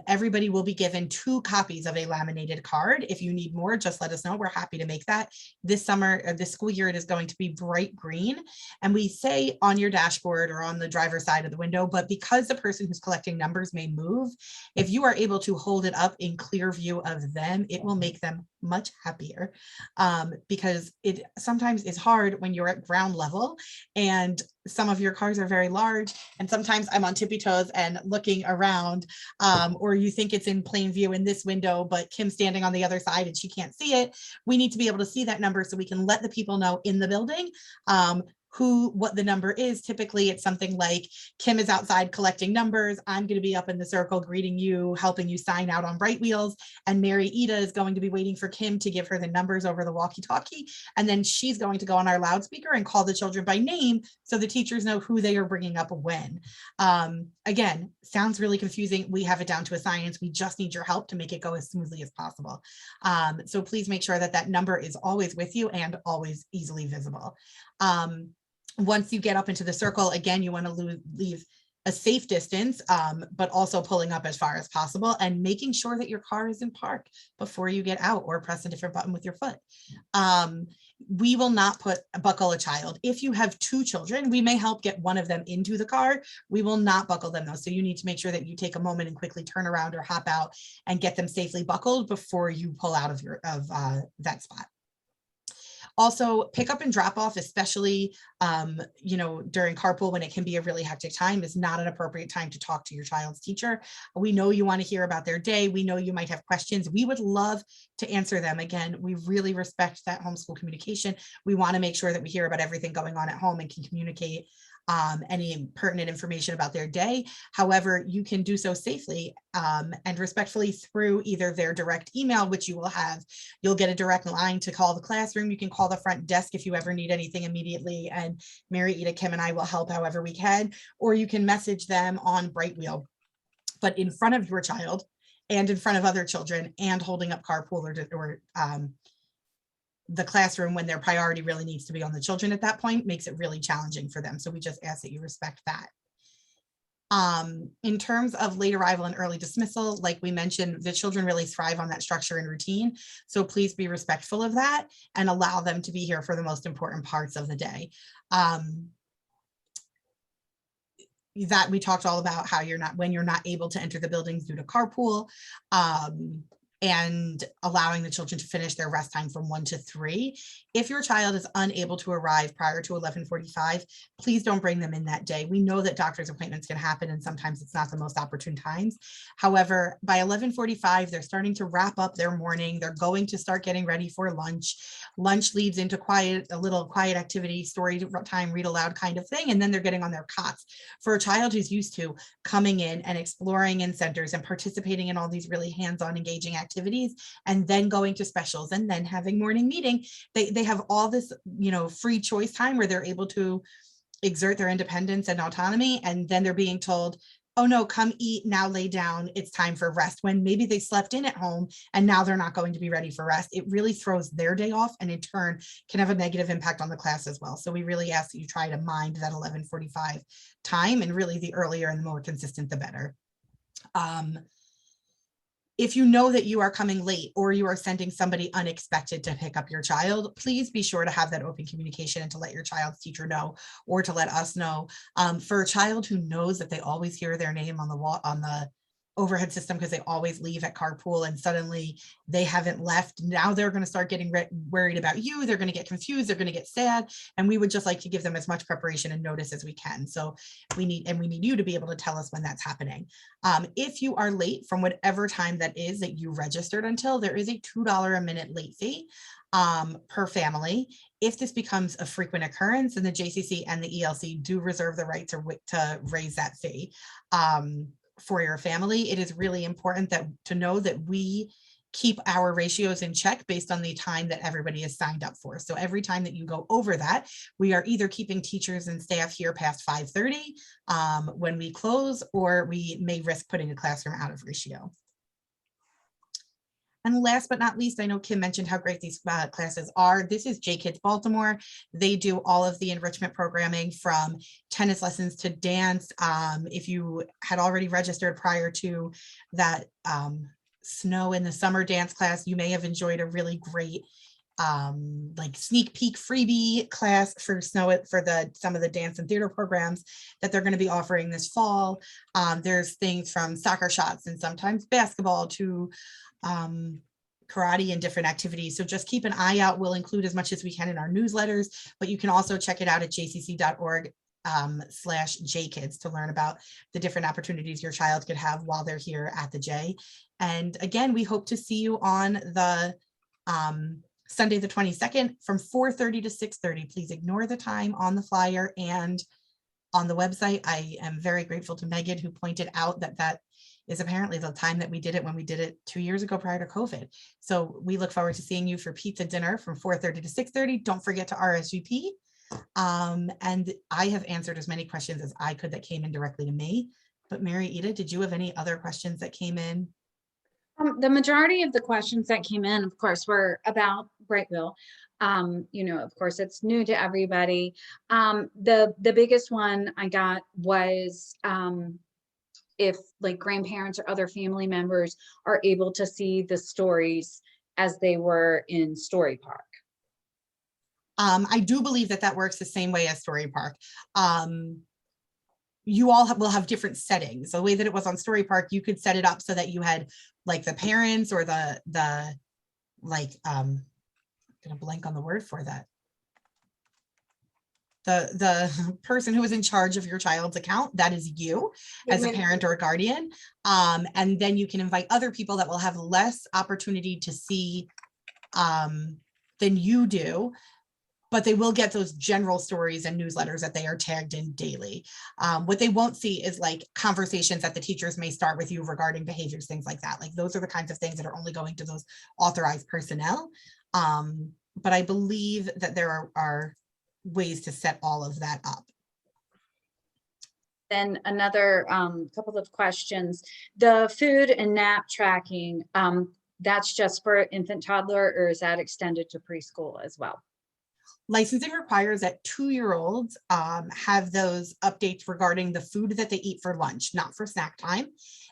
Everybody will be given 2 copies of a laminated card. If you need more, just let us know. We're happy to make that. This summer, or this school year, it is going to be bright green. And we say on your dashboard or on the driver's side of the window, but because the person who's collecting numbers may move, if you are able to hold it up in clear view of them, it will make them much happier, because it sometimes is hard when you're at ground level and some of your cars are very large. And sometimes I'm on tippy toes and looking around, or you think it's in plain view in this window, but Kim's standing on the other side and she can't see it. We need to be able to see that number so we can let the people know in the building what the number is. Typically it's something like Kim is outside collecting numbers. I'm going to be up in the circle greeting you, helping you sign out on Bright Wheels. And Mary Ida is going to be waiting for Kim to give her the numbers over the walkie-talkie. And then she's going to go on our loudspeaker and call the children by name so the teachers know who they are bringing up when. Again, sounds really confusing. We have it down to a science. We just need your help to make it go as smoothly as possible. So please make sure that that number is always with you and always easily visible. Once you get up into the circle, again, you want to leave a safe distance, but also pulling up as far as possible and making sure that your car is in park before you get out or press a different button with your foot. We will not buckle a child. If you have 2 children, we may help get one of them into the car. We will not buckle them though. So you need to make sure that you take a moment and quickly turn around or hop out and get them safely buckled before you pull out of that spot. Also, pick up and drop off, especially, during carpool when it can be a really hectic time, is not an appropriate time to talk to your child's teacher. We know you want to hear about their day. We know you might have questions. We would love to answer them. Again, we really respect that homeschool communication. We want to make sure that we hear about everything going on at home and can communicate any pertinent information about their day. However, you can do so safely and respectfully through either their direct email, which you will have. You'll get a direct line to call the classroom. You can call the front desk if you ever need anything immediately, and Mary, Ida, Kim, and I will help however we can, or you can message them on Bright Wheel, but in front of your child and in front of other children and holding up carpool or the classroom when their priority really needs to be on the children at that point makes it really challenging for them. So we just ask that you respect that. In terms of late arrival and early dismissal, like we mentioned, the children really thrive on that structure and routine. So please be respectful of that and allow them to be here for the most important parts of the day. That we talked all about how when you're not able to enter the buildings due to carpool, and allowing the children to finish their rest time from 1 to 3. If your child is unable to arrive prior to 11:45, please don't bring them in that day. We know that doctor's appointments can happen and sometimes it's not the most opportune times. However, by 11:45, they're starting to wrap up their morning. They're going to start getting ready for lunch. Lunch leads into a little quiet activity, story time, read aloud kind of thing. And then they're getting on their cots. For a child who's used to coming in and exploring in centers and participating in all these really hands-on engaging activities, and then going to specials and then having morning meeting, they have all this, free choice time where they're able to exert their independence and autonomy. And then they're being told, oh no, come eat, now lay down, it's time for rest, when maybe they slept in at home and now they're not going to be ready for rest. It really throws their day off and in turn can have a negative impact on the class as well. So we really ask that you try to mind that 11:45 time, and really the earlier and the more consistent, the better. If you know that you are coming late or you are sending somebody unexpected to pick up your child, please be sure to have that open communication and to let your child's teacher know, or to let us know. For a child who knows that they always hear their name on the wall, on the overhead system, because they always leave at carpool and suddenly they haven't left, now they're going to start getting worried about you. They're going to get confused. They're going to get sad. And we would just like to give them as much preparation and notice as we can. So we need you to be able to tell us when that's happening. If you are late from whatever time that is that you registered until, there is a $2 a minute late fee per family. If this becomes a frequent occurrence, then the JCC and the ELC do reserve the right to raise that fee. For your family, it is really important to know that we keep our ratios in check based on the time that everybody is signed up for. So every time that you go over that, we are either keeping teachers and staff here past 5:30 when we close, or we may risk putting a classroom out of ratio. And last but not least, I know Kim mentioned how great these classes are. This is J Kids Baltimore. They do all of the enrichment programming from tennis lessons to dance. If you had already registered prior to that snow in the summer dance class, you may have enjoyed a really great like sneak peek freebie class for some of the dance and theater programs that they're going to be offering this fall. There's things from soccer shots and sometimes basketball to karate and different activities. So just keep an eye out. We'll include as much as we can in our newsletters, but you can also check it out at jcc.org /jkids to learn about the different opportunities your child could have while they're here at the J. And again, we hope to see you on the Sunday the 22nd from 4:30 to 6:30. Please ignore the time on the flyer and on the website. I am very grateful to Megan, who pointed out that that is apparently the time that we did it when we did it 2 years ago prior to COVID. So we look forward to seeing you for pizza dinner from 4:30 to 6:30. Don't forget to RSVP. And I have answered as many questions as I could that came in directly to me. But Mary Ida, did you have any other questions that came in? The majority of the questions that came in, of course, were about Brightwheel. Of course, it's new to everybody. The biggest one I got was if like grandparents or other family members are able to see the stories as they were in Story Park. I do believe that that works the same way as Story Park. You all will have different settings. The way that it was on Story Park, you could set it up so that you had like the parents or the like, I'm gonna blank on the word for that. The person who is in charge of your child's account, that is you as a parent or a guardian. And then you can invite other people that will have less opportunity to see than you do, but they will get those general stories and newsletters that they are tagged in daily. What they won't see is like conversations that the teachers may start with you regarding behaviors, things like that. Like those are the kinds of things that are only going to those authorized personnel. But I believe that there are ways to set all of that up. Then another couple of questions. The food and nap tracking, that's just for infant toddler, or is that extended to preschool as well? Licensing requires that 2-year-olds have those updates regarding the food that they eat for lunch, not for snack time.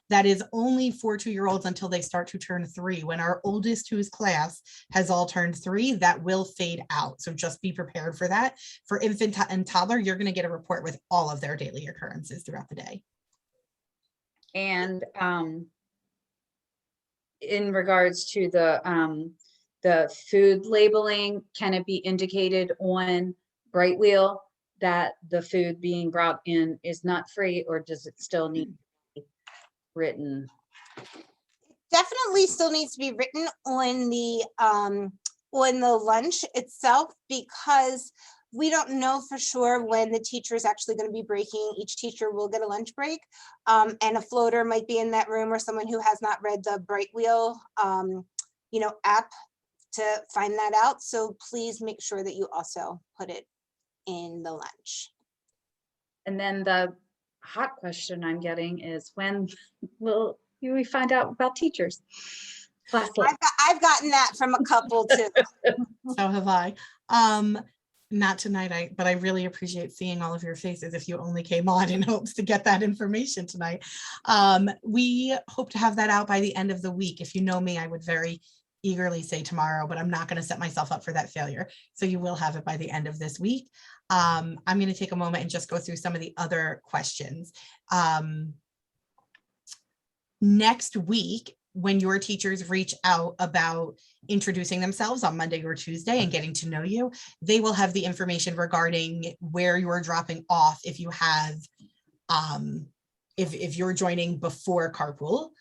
That is only for 2-year-olds until they start to turn 3. When our oldest, whose class has all turned 3, that will fade out. So just be prepared for that. For infant and toddler, you're going to get a report with all of their daily occurrences throughout the day. And in regards to the food labeling, can it be indicated on Brightwheel that the food being brought in is nut free, or does it still need to be written? Definitely still needs to be written on the lunch itself, because we don't know for sure when the teacher is actually going to be breaking. Each teacher will get a lunch break, and a floater might be in that room, or someone who has not read the Brightwheel app to find that out. So please make sure that you also put it in the lunch. And then the hot question I'm getting is, when will we find out about teachers? I've gotten that from a couple too. So have I. Not tonight, but I really appreciate seeing all of your faces if you only came on in hopes to get that information tonight. We hope to have that out by the end of the week. If you know me, I would very eagerly say tomorrow, but I'm not going to set myself up for that failure. So you will have it by the end of this week. I'm going to take a moment and just go through some of the other questions. Next week, when your teachers reach out about introducing themselves on Monday or Tuesday and getting to know you, they will have the information regarding where you're dropping off if you have, if you're joining before carpool.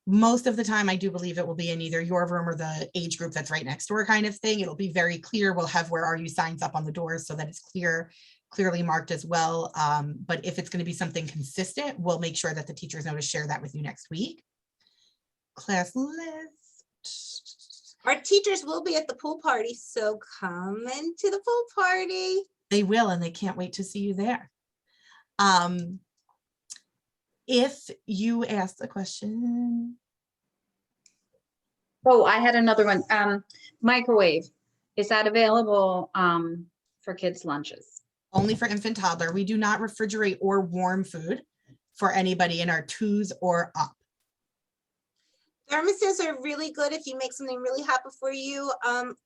Most of the time, I do believe it will be in either your room or the age group that's right next door kind of thing. It'll be very clear. We'll have "Where are you" signs up on the doors so that it's clearly marked as well. But if it's going to be something consistent, we'll make sure that the teachers know to share that with you next week. Class list. Our teachers will be at the pool party, so come into the pool party. They will, and they can't wait to see you there. If you asked a question, Oh, I had another one. Microwave. Is that available for kids' lunches? Only for infant toddler. We do not refrigerate or warm food for anybody in our 2s or up. Thermoses are really good if you make something really hot before you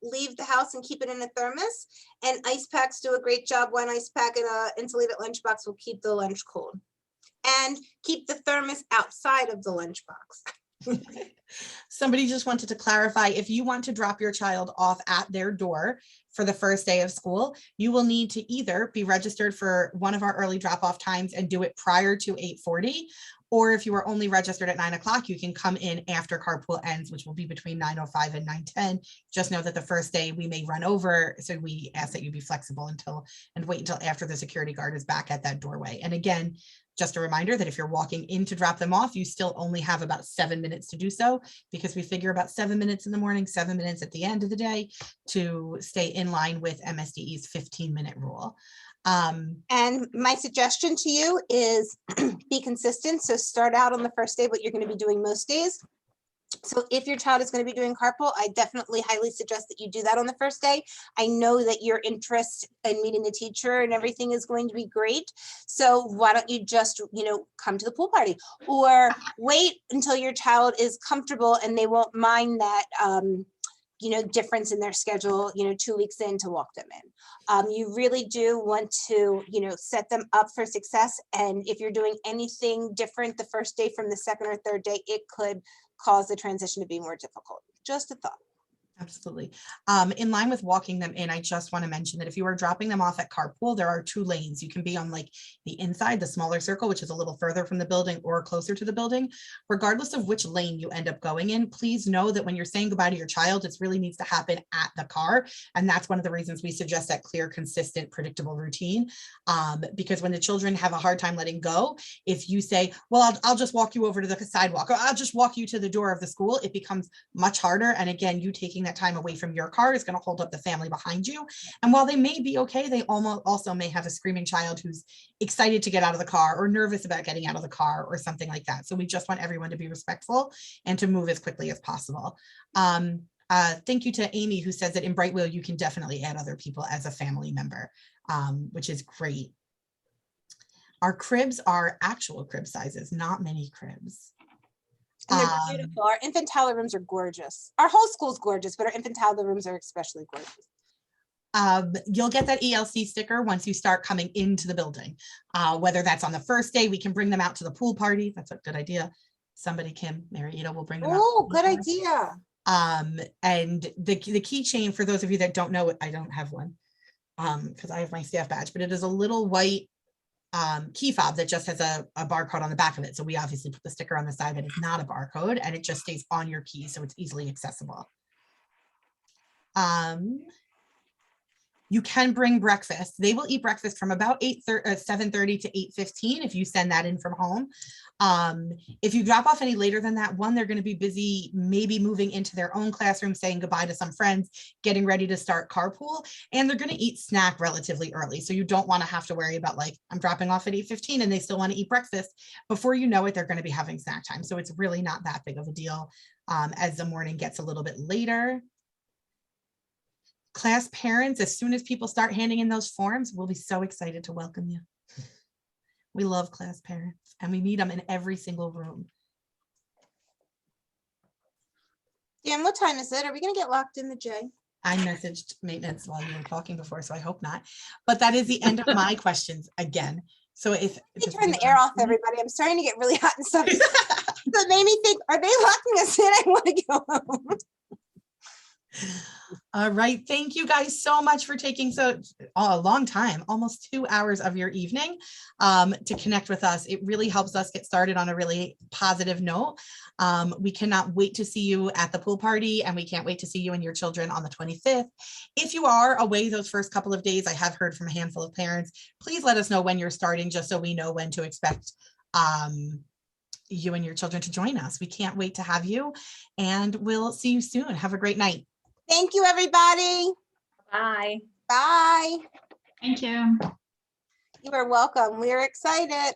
leave the house and keep it in a thermos. And ice packs do a great job. One ice pack in an insulated lunchbox will keep the lunch cold. And keep the thermos outside of the lunchbox. Somebody just wanted to clarify, if you want to drop your child off at their door for the first day of school, you will need to either be registered for one of our early drop-off times and do it prior to 8:40, or if you are only registered at 9 o'clock, you can come in after carpool ends, which will be between 9:05 and 9:10. Just know that the first day we may run over, so we ask that you be flexible and wait until after the security guard is back at that doorway. And again, just a reminder that if you're walking in to drop them off, you still only have about 7 minutes to do so, because we figure about 7 minutes in the morning, 7 minutes at the end of the day to stay in line with MSDE's 15-minute rule. And my suggestion to you is be consistent. So start out on the first day what you're going to be doing most days. So if your child is going to be doing carpool, I definitely highly suggest that you do that on the first day. I know that your interest in meeting the teacher and everything is going to be great. So why don't you just, come to the pool party, or wait until your child is comfortable and they won't mind that, difference in their schedule, 2 weeks in, to walk them in. You really do want to, set them up for success. And if you're doing anything different the first day from the second or third day, it could cause the transition to be more difficult. Just a thought. Absolutely. In line with walking them in, I just want to mention that if you are dropping them off at carpool, there are 2 lanes. You can be on like the inside, the smaller circle, which is a little further from the building, or closer to the building. Regardless of which lane you end up going in, please know that when you're saying goodbye to your child, it really needs to happen at the car. And that's one of the reasons we suggest that clear, consistent, predictable routine. Because when the children have a hard time letting go, if you say, well, I'll just walk you over to the sidewalk, or I'll just walk you to the door of the school, it becomes much harder. And again, you taking that time away from your car is going to hold up the family behind you. And while they may be okay, they also may have a screaming child who's excited to get out of the car or nervous about getting out of the car or something like that. So we just want everyone to be respectful and to move as quickly as possible. Thank you to Amy, who says that in Brightwheel, you can definitely add other people as a family member, which is great. Our cribs are actual crib sizes, not mini cribs. And they're beautiful. Our infant toddler rooms are gorgeous. Our whole school's gorgeous, but our infant toddler rooms are especially gorgeous. You'll get that ELC sticker once you start coming into the building. Whether that's on the first day, we can bring them out to the pool party. That's a good idea. Somebody, Kim, Marietta, will bring them out. Oh, good idea. And the keychain, for those of you that don't know it, I don't have one because I have my staff badge, but it is a little white key fob that just has a barcode on the back of it. So we obviously put the sticker on the side that is not a barcode, and it just stays on your key, so it's easily accessible. You can bring breakfast. They will eat breakfast from about 7:30 to 8:15 if you send that in from home. If you drop off any later than that, one, they're going to be busy maybe moving into their own classroom, saying goodbye to some friends, getting ready to start carpool, and they're going to eat snack relatively early. So you don't want to have to worry about like, I'm dropping off at 8:15 and they still want to eat breakfast. Before you know it, they're going to be having snack time. So it's really not that big of a deal as the morning gets a little bit later. Class parents, as soon as people start handing in those forms, we'll be so excited to welcome you. We love class parents and we need them in every single room. Dan, what time is it? Are we going to get locked in the J? I messaged maintenance while you were talking before, so I hope not. But that is the end of my questions again. So if you turn the air off, everybody, I'm starting to get really hot and stuff. So it made me think, are they locking us in? I want to go home. All right. Thank you guys so much for taking a long time, almost 2 hours of your evening to connect with us. It really helps us get started on a really positive note. We cannot wait to see you at the pool party, and we can't wait to see you and your children on the 25th. If you are away those first couple of days, I have heard from a handful of parents. Please let us know when you're starting, just so we know when to expect you and your children to join us. We can't wait to have you, and we'll see you soon. Have a great night. Thank you, everybody. Bye. Bye. Thank you. You are welcome. We are excited.